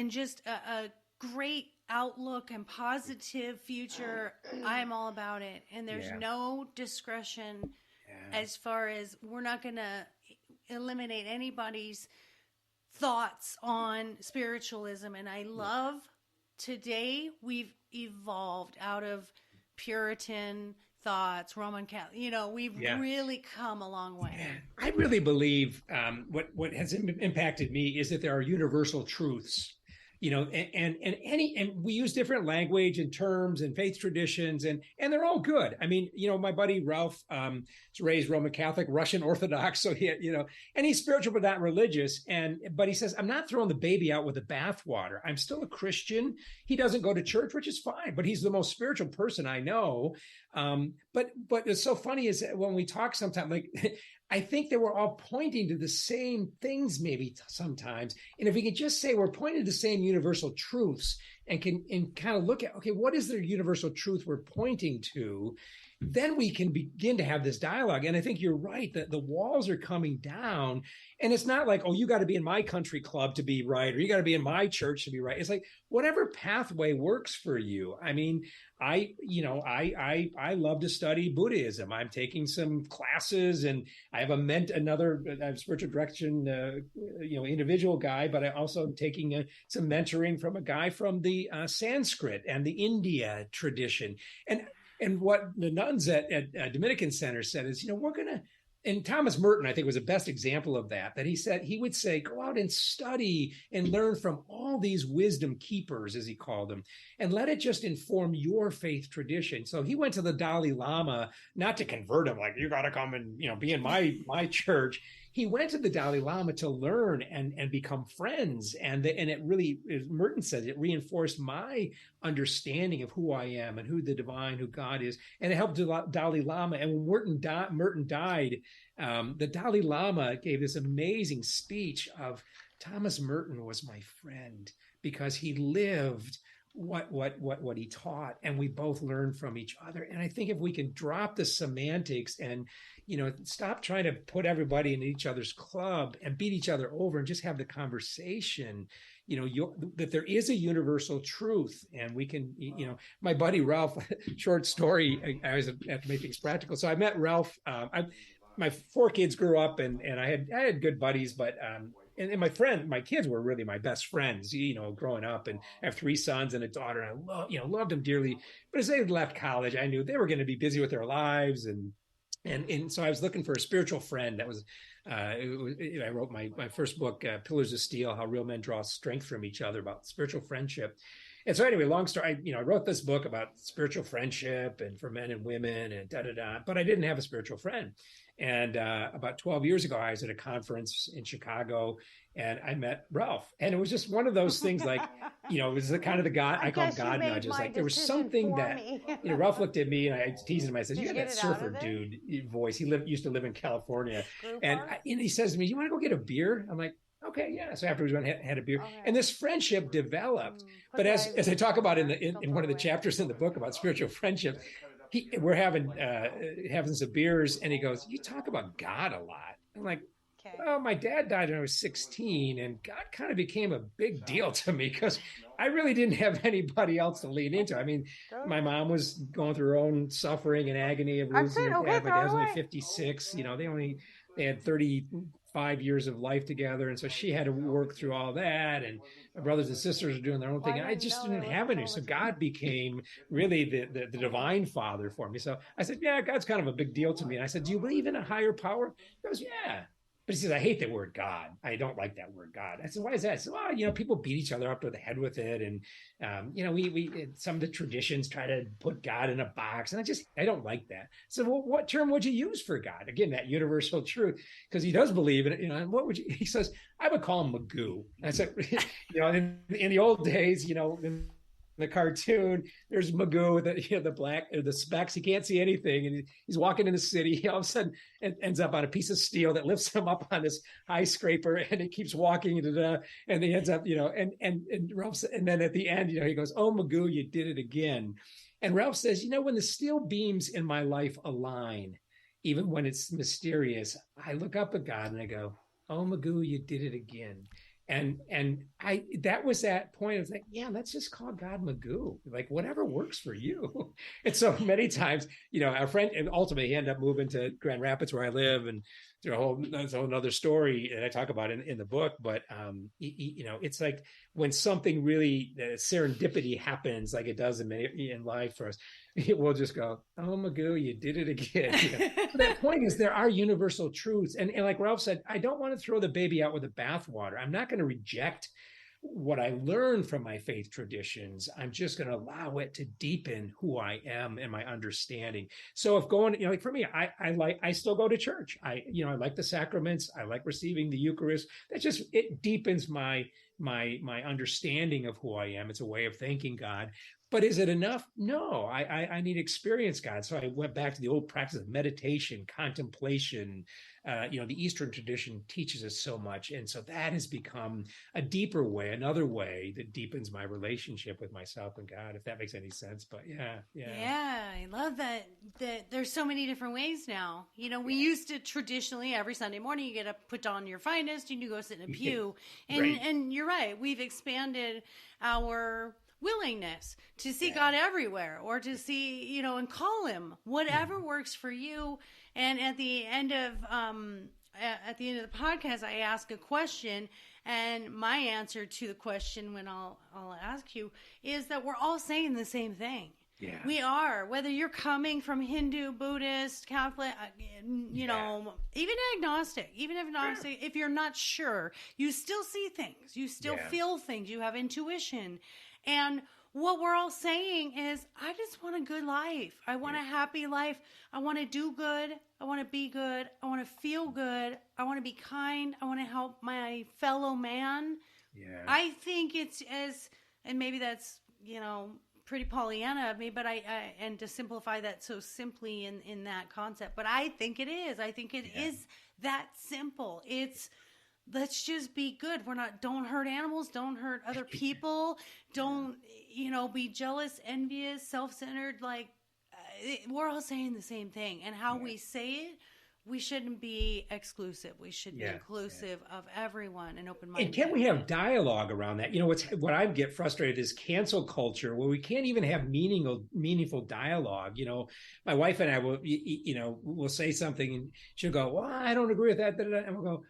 just a great outlook and positive future. I'm all about it. And there's no discretion as far as, we're not going to eliminate anybody's thoughts on spiritualism. And I love today we've evolved out of Puritan thoughts, Roman Catholic, we've really come a long way. I really believe what has impacted me is that there are universal truths, and we use different language and terms and faith traditions, and they're all good. I mean, my buddy Ralph is raised Roman Catholic, Russian Orthodox, so and he's spiritual but not religious. But he says, I'm not throwing the baby out with the bathwater. I'm still a Christian. He doesn't go to church, which is fine, but he's the most spiritual person I know. But it's so funny is that when we talk sometimes, like, I think that we're all pointing to the same things maybe sometimes. And if we can just say we're pointing to the same universal truths and kind of look at, okay, what is the universal truth we're pointing to? Then we can begin to have this dialogue. And I think you're right that the walls are coming down, and it's not like, oh, you got to be in my country club to be right, or you got to be in my church to be right. It's like, whatever pathway works for you. I mean, I love to study Buddhism. I'm taking some classes, and I have another spiritual direction, individual guy, but I also am taking some mentoring from a guy from the Sanskrit and the India tradition. And what the nuns at Dominican Center said is, we're going to, and Thomas Merton, I think, was the best example of that he said, he would say, go out and study and learn from all these wisdom keepers, as he called them, and let it just inform your faith tradition. So he went to the Dalai Lama, not to convert him, like, you got to come and, be in my church. He went to the Dalai Lama to learn and become friends. And it really, as Merton said, it reinforced my understanding of who I am and who the divine, who God is. And it helped the Dalai Lama. And when Merton died, the Dalai Lama gave this amazing speech of, Thomas Merton was my friend because he lived what he taught, and we both learned from each other. And I think if we can drop the semantics and stop trying to put everybody in each other's club and beat each other over, and just have the conversation, that there is a universal truth. And we can, my buddy Ralph, short story, I was have to make things practical. So I met Ralph. My 4 kids grew up, and I had good buddies, but and my kids were really my best friends, growing up, and I have three sons and a daughter, and loved them dearly. But as they left college, I knew they were going to be busy with their lives, and so I was looking for a spiritual friend that was. I wrote my first book, Pillars of Steel: How Real Men Draw Strength from Each Other, about spiritual friendship. And so anyway, long story, I wrote this book about spiritual friendship and for men and women and but I didn't have a spiritual friend. And about 12 years ago, I was at a conference in Chicago and I met Ralph. And it was just one of those things like, it was the kind of the God, I call God nudges. Like there was something that, Ralph looked at me and I teased him. I said, you got that surfer dude voice. He used to live in California. And he says to me, you want to go get a beer? I'm like, okay, yeah. So afterwards, we had a beer, and this friendship developed. But as I talk about in one of the chapters in the book about spiritual friendship, we're having some beers, and he goes, "You talk about God a lot." I'm like, "Well, my dad died when I was 16, and God kind of became a big deal to me because I really didn't have anybody else to lean into. I mean, my mom was going through her own suffering and agony of losing her dad. My dad was only 56. They had 35 years of life together. And so she had to work through all that. And my brothers and sisters are doing their own thing. And I just didn't have any. So God became really the divine father for me. So I said, yeah, God's kind of a big deal to me. And I said, do you believe in a higher power? He goes, yeah. But he says, I hate the word God. I don't like that word God. I said, why is that? I said, well, people beat each other up to the head with it. And, we some of the traditions try to put God in a box. And I don't like that. So what term would you use for God? Again, that universal truth, because he does believe in it. And what would you, he says, I would call him Magoo. And I said, in the old days, in the cartoon, there's Magoo with the black or the specs. He can't see anything, and he's walking in the city. He all of a sudden ends up on a piece of steel that lifts him up on this high scraper, and he keeps walking, and he ends up, and Ralph, and then at the end, he goes, "Oh, Magoo, you did it again." And Ralph says, when the steel beams in my life align, even when it's mysterious, I look up at God and I go, "Oh, Magoo, you did it again." And that was that point. I was like, yeah, let's just call God Magoo, like whatever works for you. And so many times, our friend, and ultimately he ended up moving to Grand Rapids where I live, and that's a whole another story that I talk about in the book. But it's like when something really serendipity happens, like it does in life for us, we'll just go, "Oh, Magoo, you did it again." So that point is there are universal truths, and like Ralph said, I don't want to throw the baby out with the bathwater. I'm not going to reject what I learned from my faith traditions. I'm just going to allow it to deepen who I am and my understanding. So if going, like for me, I still go to church. I like the sacraments. I like receiving the Eucharist. It deepens my understanding of who I am. It's a way of thanking God. But is it enough? No, I need to experience God. So I went back to the old practice of meditation, contemplation. The Eastern tradition teaches us so much. And so that has become a deeper way, another way that deepens my relationship with myself and God, if that makes any sense. But yeah. Yeah, I love that there's so many different ways now. We used to traditionally every Sunday morning, you get to put on your finest and you go sit in a pew. And, right. And you're right. We've expanded our willingness to see God everywhere, or to see, and call him, whatever works for you. And at the end of the podcast, I ask a question, and my answer to the question when I'll ask you is that we're all saying the same thing. Yeah. We are, whether you're coming from Hindu, Buddhist, Catholic, even agnostic, if you're not sure, you still see things, you still feel things, you have intuition. And what we're all saying is, I just want a good life. I want a happy life. I want to do good. I want to be good. I want to feel good. I want to be kind. I want to help my fellow man. Yeah. I think and maybe that's, pretty Pollyanna of me, but and to simplify that so simply in that concept, but I think it is. I think it is that simple. It's, let's just be good. Don't hurt animals. Don't hurt other people. Don't, be jealous, envious, self-centered. Like, we're all saying the same thing. And how we say it, we shouldn't be exclusive. We should be inclusive of everyone and open-minded. And can we have dialogue around that? What I get frustrated is cancel culture, where we can't even have meaningful dialogue. My wife and I will say something, and she'll go, "Well, I don't agree with that." And we'll go,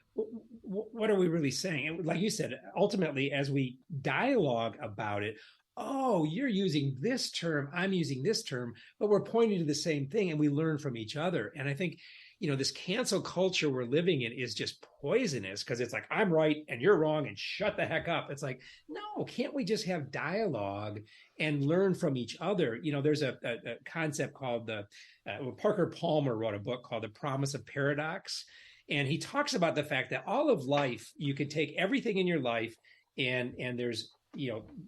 what are we really saying? And like you said, ultimately, as we dialogue about it, oh, you're using this term, I'm using this term, but we're pointing to the same thing and we learn from each other. And I think, this cancel culture we're living in is just poisonous because it's like, I'm right and you're wrong and shut the heck up. It's like, no, can't we just have dialogue and learn from each other? There's a concept called Parker Palmer wrote a book called The Promise of Paradox. And he talks about the fact that all of life, you can take everything in your life and there's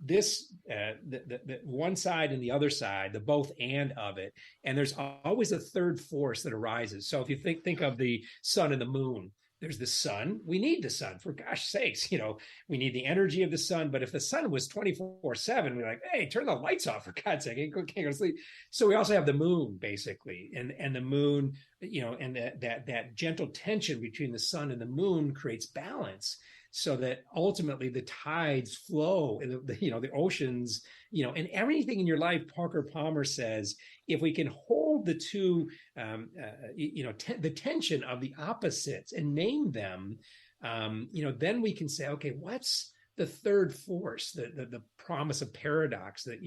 this the one side and the other side, the both and of it, and there's always a third force that arises. So if you think of the sun and the moon, there's the sun. We need the sun, for gosh sakes. We need the energy of the sun. But if the sun was 24/7, we're like, hey, turn the lights off, for God's sake, I can't go to sleep. So we also have the moon, basically, and the moon, and that gentle tension between the sun and the moon creates balance, so that ultimately the tides flow in the oceans, and everything in your life. Parker Palmer says, if we can hold the two, the tension of the opposites and name them, then we can say, okay, what's the third force, the promise of paradox, that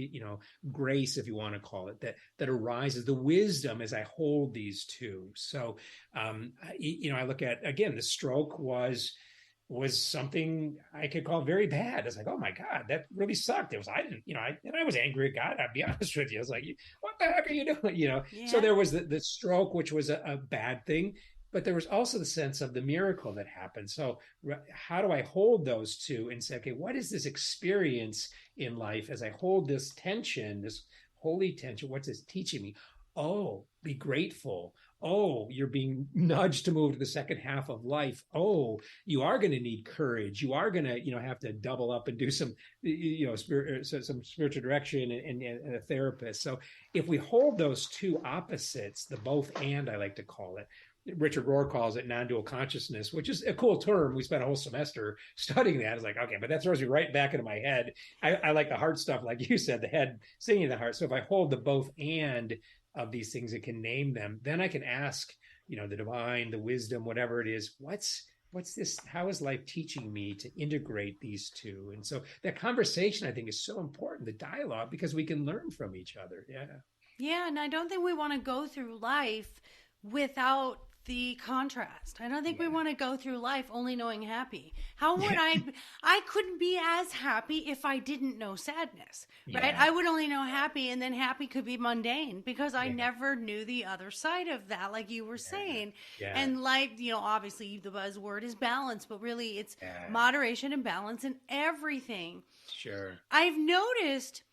grace, if you want to call it, that arises, the wisdom as I hold these two. So I look at, again, the stroke was something I could call very bad. It's like, oh my God, that really sucked. I was angry at God. I'd be honest with you. I was like, what the heck are you doing? Yeah. So there was the stroke, which was a bad thing, but there was also the sense of the miracle that happened. So how do I hold those two and say, okay, what is this experience in life as I hold this tension, this holy tension? What's this teaching me? Oh, be grateful. Oh, you're being nudged to move to the second half of life. Oh, you are going to need courage. You are going to, have to double up and do some, some spiritual direction and a therapist. So if we hold those two opposites, the both and, I like to call it, Richard Rohr calls it non-dual consciousness, which is a cool term. We spent a whole semester studying that. It's like, okay, but that throws me right back into my head. I like the hard stuff, like you said, the head singing the heart. So if I hold the both and of these things and can name them, then I can ask, the divine, the wisdom, whatever it is, what's this? How is life teaching me to integrate these two? And so that conversation, I think, is so important, the dialogue, because we can learn from each other. Yeah. Yeah. And I don't think we want to go through life without the contrast. I don't think we want to go through life only knowing happy. How would I couldn't be as happy if I didn't know sadness, right? I would only know happy, and then happy could be mundane because I never knew the other side of that, like you were saying. And life, obviously the buzzword is balance, but really it's moderation and balance in everything. Sure. I've noticed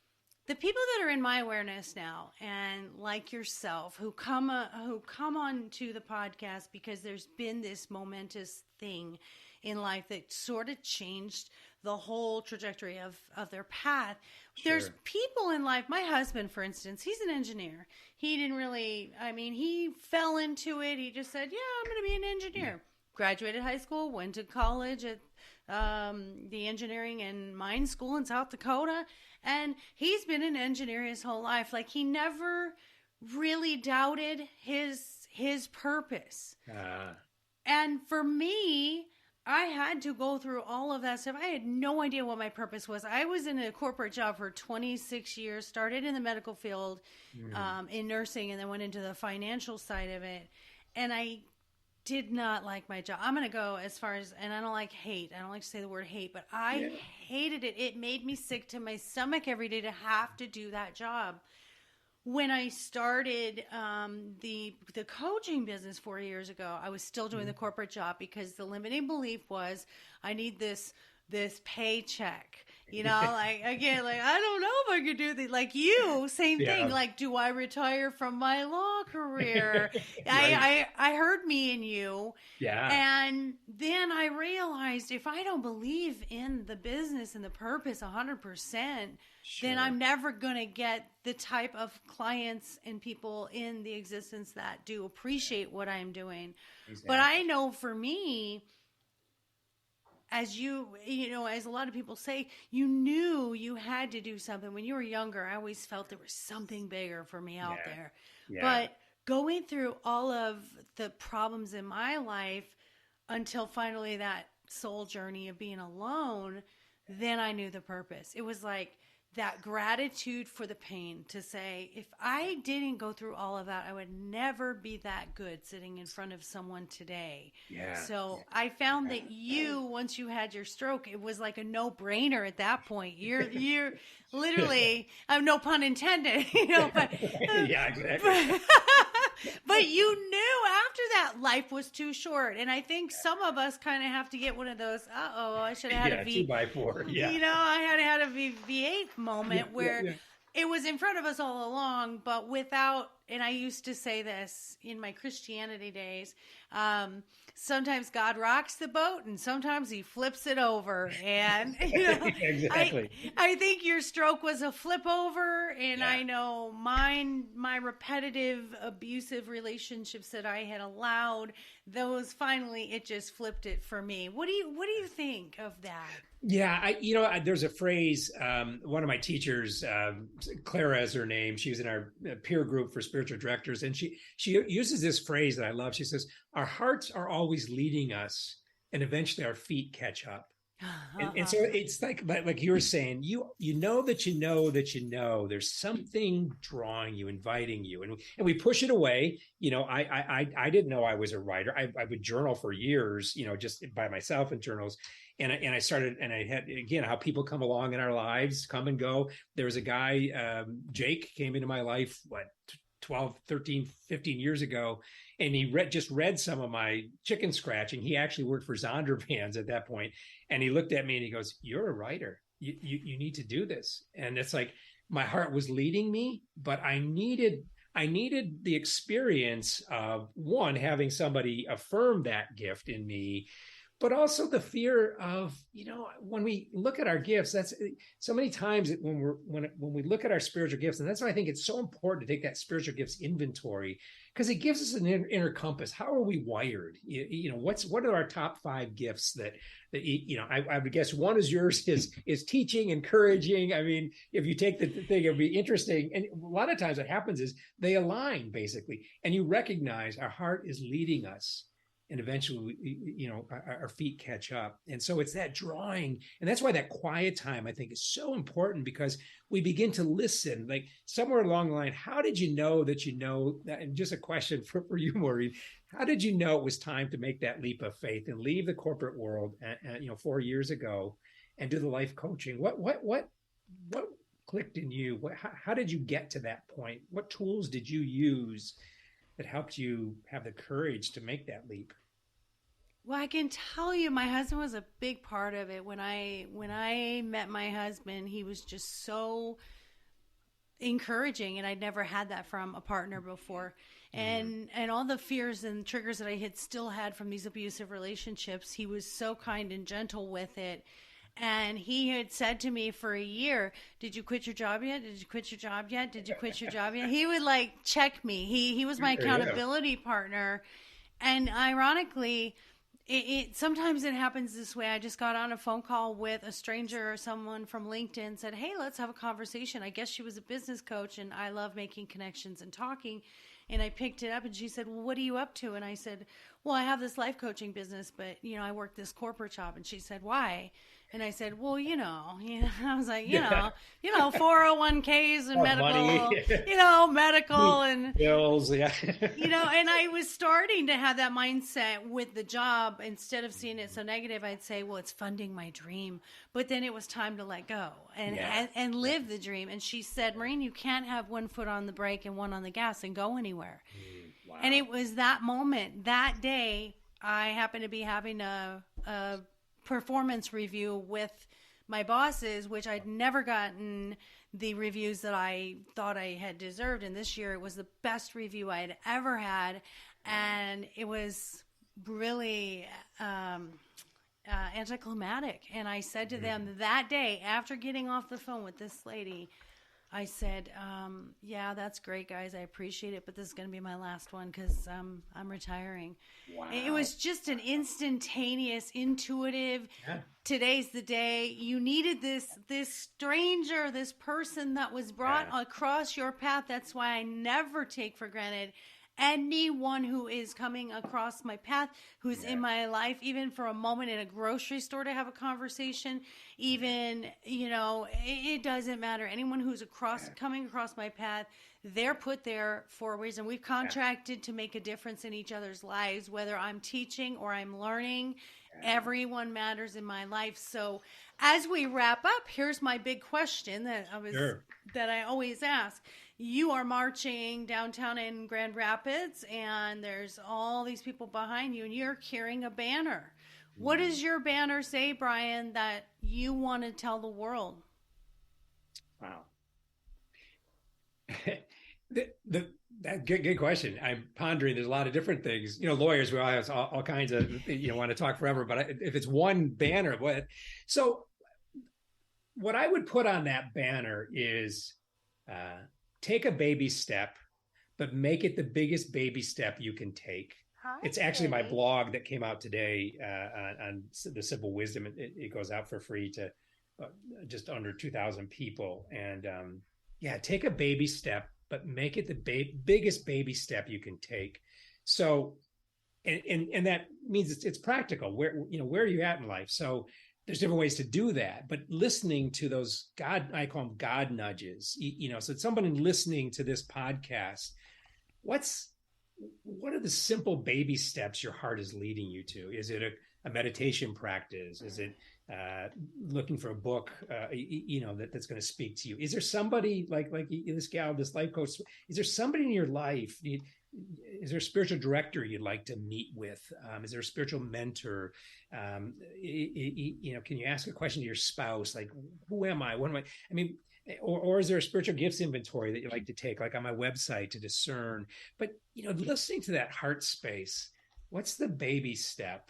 the people that are in my awareness now, and like yourself, who come on to the podcast because there's been this momentous thing in life that sort of changed the whole trajectory of their path. Sure. There's people in life. My husband, for instance, he's an engineer. He didn't really, he fell into it. He just said, yeah, I'm going to be an engineer. Yeah. Graduated high school, went to college at the engineering and mine school in South Dakota. And he's been an engineer his whole life. Like, he never really doubted his purpose. And for me, I had to go through all of that stuff. I had no idea what my purpose was. I was in a corporate job for 26 years, started in the medical field, in nursing, and then went into the financial side of it. And I did not like my job. I'm going to go as far as, and I don't like hate. I don't like to say the word hate, but I hated it. It made me sick to my stomach every day to have to do that job. When I started the coaching business 4 years ago, I was still doing the corporate job because the limiting belief was I need this paycheck. Like, again, like, I don't know if I could do this. Like you, same thing. Like, do I retire from my law career? Right. I heard me and you. Yeah. And then I realized if I don't believe in the business and the purpose 100%, then I'm never going to get the type of clients and people in the existence that do appreciate what I'm doing. Exactly. But I know for me, as as a lot of people say, you knew you had to do something. When you were younger, I always felt there was something bigger for me out there. Yeah. But going through all of the problems in my life until finally that soul journey of being alone, then I knew the purpose. It was like that gratitude for the pain to say, if I didn't go through all of that, I would never be that good sitting in front of someone today. Yeah. So I found that once you had your stroke, it was like a no-brainer at that point. You're literally, no pun intended, but yeah, exactly. but you knew after that life was too short. And I think some of us kind of have to get one of those, I should have had a 2x4. Yeah. I had a V8 moment where it was in front of us all along, but without, and I used to say this in my Christianity days, sometimes God rocks the boat and sometimes he flips it over. And, exactly. I think your stroke was a flip over, and I know my repetitive abusive relationships that I had allowed, those finally, it just flipped it for me. What do you think of that? Yeah, there's a phrase, one of my teachers, Clara is her name. She was in our peer group for spiritual directors. And she uses this phrase that I love. She says, our hearts are always leading us and eventually our feet catch up. And so it's like you were saying, you know that you know that you know there's something drawing you, inviting you, and we push it away. I didn't know I was a writer. I would journal for years, just by myself in journals. And I started, and I had, again, how people come along in our lives, come and go. There was a guy, Jake, came into my life, 12, 13, 15 years ago. And he just read some of my chicken scratching. He actually worked for Zondervan's at that point. And he looked at me and he goes, you're a writer. You need to do this. And it's like, my heart was leading me, but I needed the experience of, one, having somebody affirm that gift in me, but also the fear of, when we look at our gifts, that's so many times when we look at our spiritual gifts, and that's why I think it's so important to take that spiritual gifts inventory, because it gives us an inner compass. How are we wired? What are our top 5 gifts that I would guess one is yours is teaching, encouraging. I mean, if you take the thing, it'll be interesting. And a lot of times what happens is they align basically, and you recognize our heart is leading us. And eventually, our feet catch up. And so it's that drawing. And that's why that quiet time, I think, is so important, because we begin to listen. Like somewhere along the line, how did you know that you know that? And just a question for you, Maureen, how did you know it was time to make that leap of faith and leave the corporate world, 4 years ago, and do the life coaching? What clicked in you? How did you get to that point? What tools did you use that helped you have the courage to make that leap? Well, I can tell you, my husband was a big part of it. When I met my husband, he was just so encouraging, and I'd never had that from a partner before. And all the fears and triggers that I had still had from these abusive relationships, he was so kind and gentle with it. And he had said to me for a year, did you quit your job yet? Did you quit your job yet? Did you quit your job yet? He would check me. He was my accountability partner. And ironically, sometimes it happens this way. I just got on a phone call with a stranger or someone from LinkedIn, said, hey, let's have a conversation. I guess she was a business coach, and I love making connections and talking. And I picked it up, and she said, well, what are you up to? And I said, well, I have this life coaching business, but, I work this corporate job. And she said, why? And I said, well, I was like, 401ks and medical, medical and bills. Yeah. And I was starting to have that mindset with the job. Instead of seeing it so negative, I'd say, well, it's funding my dream. But then it was time to let go and live the dream. And she said, Maureen, you can't have one foot on the brake and one on the gas and go anywhere. Wow. And it was that moment, that day, I happened to be having a performance review with my bosses, which I'd never gotten the reviews that I thought I had deserved. And this year it was the best review I had ever had. And it was really anticlimactic. And I said to them that day, after getting off the phone with this lady, I said, yeah, that's great, guys. I appreciate it, but this is going to be my last one because I'm retiring. Wow. It was just an instantaneous, intuitive, today's the day. You needed this stranger, this person that was brought across your path. That's why I never take for granted anyone who is coming across my path, who's in my life, even for a moment in a grocery store to have a conversation, even, it doesn't matter. Anyone who's coming across my path, they're put there for a reason. We've contracted to make a difference in each other's lives, whether I'm teaching or I'm learning. Everyone matters in my life. So as we wrap up, here's my big question that I always ask. You are marching downtown in Grand Rapids, and there's all these people behind you, and you're carrying a banner. What does your banner say, Brian, that you want to tell the world? Wow. Good question. I'm pondering. There's a lot of different things. Lawyers, we all have all kinds of, want to talk forever. But if it's one banner, so what I would put on that banner is take a baby step, but make it the biggest baby step you can take. It's actually my blog that came out today on the Civil Wisdom. It goes out for free to just under 2,000 people. And take a baby step, but make it the biggest baby step you can take. So, and that means it's practical. Where are you at in life? So there's different ways to do that, but listening to those I call them God nudges, so somebody listening to this podcast, what are the simple baby steps your heart is leading you to? Is it a meditation practice? Is it looking for a book, that's going to speak to you? Is there somebody like this gal, this life coach? Is there somebody in your life? Is there a spiritual director you'd like to meet with? Is there a spiritual mentor? Can you ask a question to your spouse? Like, who am I? What am I? I mean, or is there a spiritual gifts inventory that you like to take, like on my website, to discern? But, listening to that heart space, what's the baby step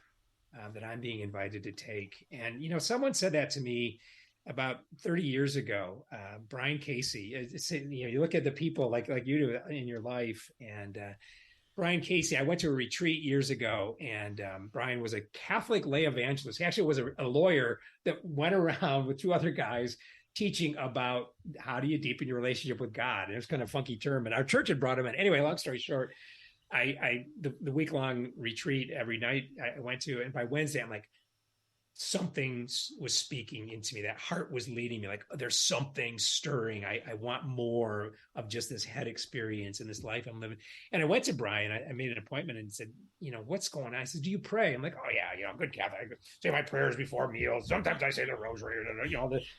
that I'm being invited to take? And, someone said that to me about 30 years ago, Brian Casey. You look at the people like you do in your life, and Brian Casey, I went to a retreat years ago, and Brian was a Catholic lay evangelist. He actually was a lawyer that went around with two other guys teaching about how do you deepen your relationship with God. And it was kind of a funky term, and our church had brought him in. Anyway, long story short, the week-long retreat every night I went to, and by Wednesday, I'm like, something was speaking into me. That heart was leading me, like, there's something stirring. I want more of just this head experience and this life I'm living. And I went to Brian. I made an appointment and said, what's going on? I said, do you pray? I'm like, oh yeah, I'm good Catholic. I say my prayers before meals. Sometimes I say the rosary,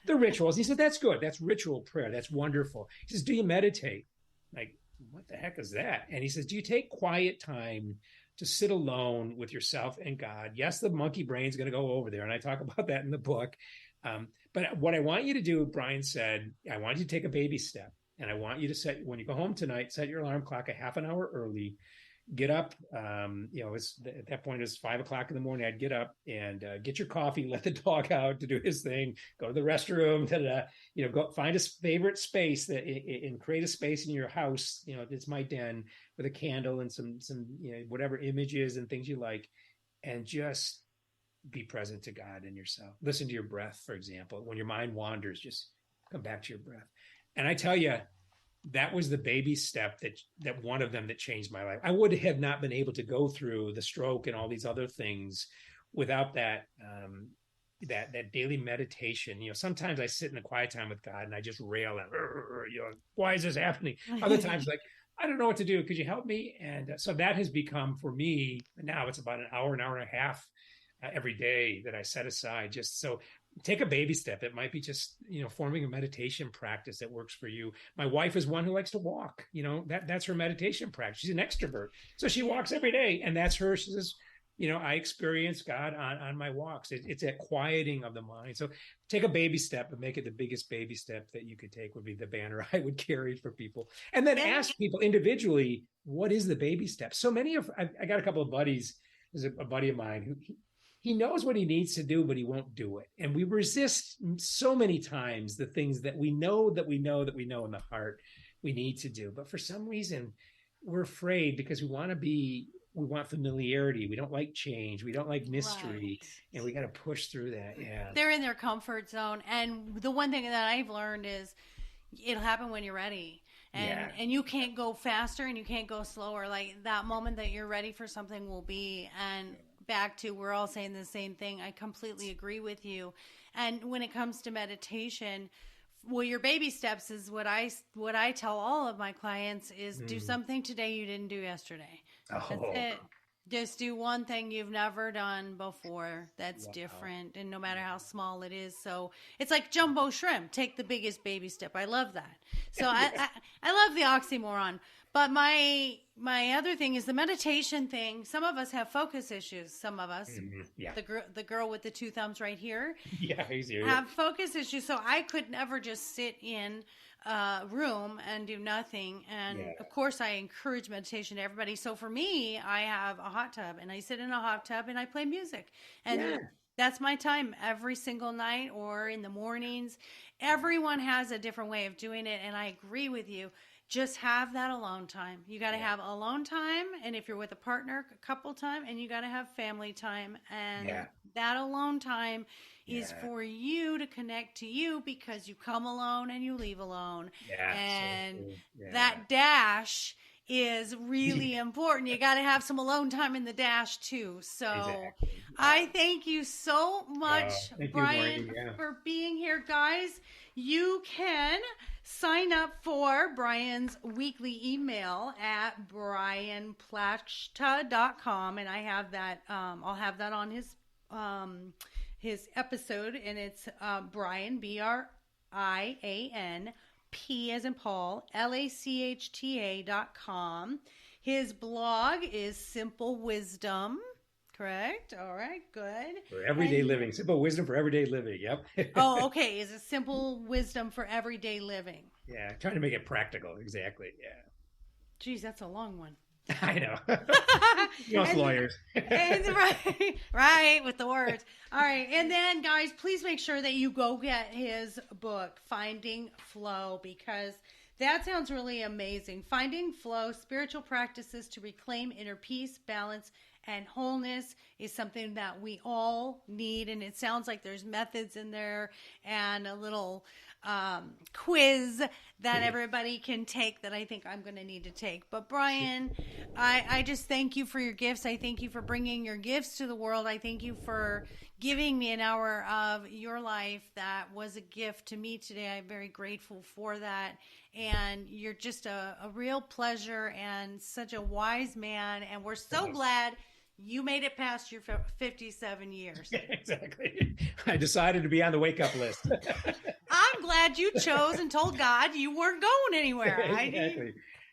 the rituals. He said, that's good. That's ritual prayer. That's wonderful. He says, do you meditate? Like, what the heck is that? And he says, do you take quiet time to sit alone with yourself and God? Yes, the monkey brain's going to go over there, and I talk about that in the book. But what I want you to do, Brian said, I want you to take a baby step, and I want you to when you go home tonight, set your alarm clock a half an hour early. Get up. At that point, it's 5 o'clock in the morning. I'd get up and get your coffee, let the dog out to do his thing, go to the restroom, go find a favorite space and create a space in your house. It's my den with a candle and some whatever images and things you like, and just be present to God and yourself. Listen to your breath, for example. When your mind wanders, just come back to your breath. And I tell you, that was the baby step that one of them that changed my life. I would have not been able to go through the stroke and all these other things without that that daily meditation. Sometimes I sit in the quiet time with God and I just rail at, why is this happening? Other times, like, I don't know what to do. Could you help me? And so that has become, for me, now it's about an hour and a half every day that I set aside just so. Take a baby step. It might be just, forming a meditation practice that works for you. My wife is one who likes to walk. That's her meditation practice. She's an extrovert. So she walks every day, and that's her. She says, I experience God on my walks. It's that quieting of the mind. So take a baby step, but make it the biggest baby step that you could take would be the banner I would carry for people. And then ask people individually, what is the baby step? So I got a couple of buddies. There's a buddy of mine who he knows what he needs to do, but he won't do it. And we resist so many times the things that we know in the heart we need to do. But for some reason, we're afraid because we want familiarity. We don't like change. We don't like mystery. Right. And we got to push through that. Yeah. They're in their comfort zone. And the one thing that I've learned is it'll happen when you're ready. And you can't go faster and you can't go slower. Like that moment that you're ready for something will be. And back to, we're all saying the same thing. I completely agree with you. And when it comes to meditation, well, your baby steps is what I tell all of my clients is do something today you didn't do yesterday. That's it. Just do one thing you've never done before that's different, and no matter how small it is. So it's like jumbo shrimp. Take the biggest baby step. I love that. So I love the oxymoron. But my other thing is the meditation thing. Some of us have focus issues. Some of us, the girl with the two thumbs right here, have focus issues. So I could never just sit in a room and do nothing. And of course, I encourage meditation to everybody. So for me, I have a hot tub, and I sit in a hot tub and I play music, and that's my time every single night or in the mornings. Everyone has a different way of doing it, and I agree with you. Just have that alone time. You got to have alone time. And if you're with a partner, couple time, and you got to have family time. And that alone time is for you to connect to you, because you come alone and you leave alone. And that dash is really important. You got to have some alone time in the dash too. So I thank you so much, Brian, for being here. Guys, you can sign up for Brian's weekly email at brianplachta.com, and I have that. I'll have that on his episode, and it's Brian, BRIAN, P as in Paul, LACHTA.com. His blog is Simple Wisdom. Correct. All right. Good. For everyday living. Simple wisdom for everyday living. Yep. Oh, okay. Is it simple wisdom for everyday living? Yeah. Trying to make it practical. Exactly. Yeah. Geez, that's a long one. I know. Us lawyers. right, with the words. All right. And then, guys, please make sure that you go get his book, Finding Flow, because that sounds really amazing. Finding Flow, Spiritual Practices to Reclaim Inner Peace, Balance, and Wholeness is something that we all need. And it sounds like there's methods in there and a little quiz that everybody can take that I think I'm going to need to take. But Brian, I just thank you for your gifts. I thank you for bringing your gifts to the world. I thank you for giving me an hour of your life that was a gift to me today. I'm very grateful for that. And you're just a real pleasure and such a wise man. And we're so glad you made it past your 57 years. Exactly. I decided to be on the wake-up list. I'm glad you chose and told God you weren't going anywhere. Exactly.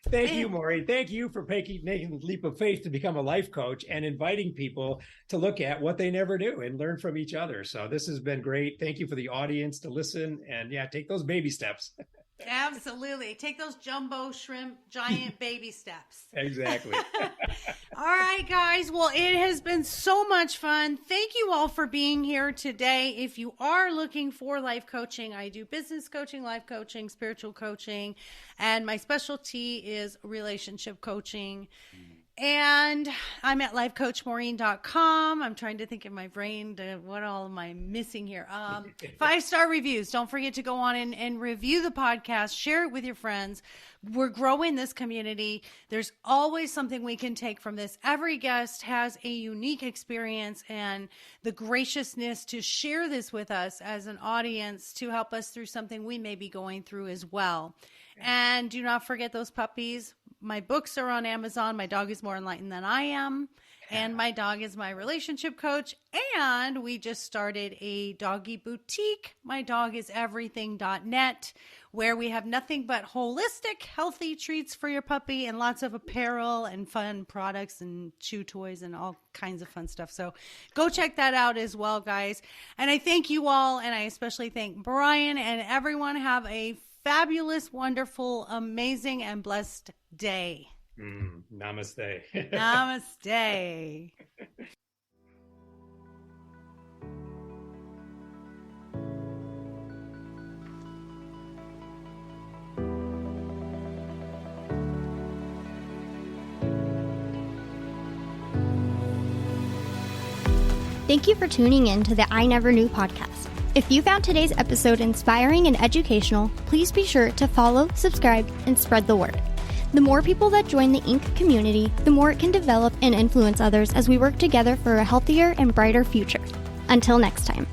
Thank you, Maureen. Thank you for making the leap of faith to become a life coach and inviting people to look at what they never do and learn from each other. So this has been great. Thank you for the audience to listen and take those baby steps. Absolutely. Take those jumbo shrimp giant baby steps. Exactly. All right, guys. Well, it has been so much fun. Thank you all for being here today. If you are looking for life coaching, I do business coaching, life coaching, spiritual coaching, and my specialty is relationship coaching. And I'm at lifecoachmaureen.com. I'm trying to think in my brain what all am I missing here. 5-star reviews. Don't forget to go on and review the podcast. Share it with your friends. We're growing this community. There's always something we can take from this. Every guest has a unique experience and the graciousness to share this with us as an audience to help us through something we may be going through as well. And do not forget those puppies. My books are on Amazon. My dog is more enlightened than I am. And my dog is my relationship coach. And we just started a doggy boutique. My dog is everything.net, where we have nothing but holistic, healthy treats for your puppy and lots of apparel and fun products and chew toys and all kinds of fun stuff. So go check that out as well, guys. And I thank you all. And I especially thank Brian and everyone. Have a fabulous, wonderful, amazing, and blessed day. Namaste. Namaste. Thank you for tuning in to the I Never Knew podcast. If you found today's episode inspiring and educational, please be sure to follow, subscribe, and spread the word. The more people that join the Inc. community, the more it can develop and influence others as we work together for a healthier and brighter future. Until next time.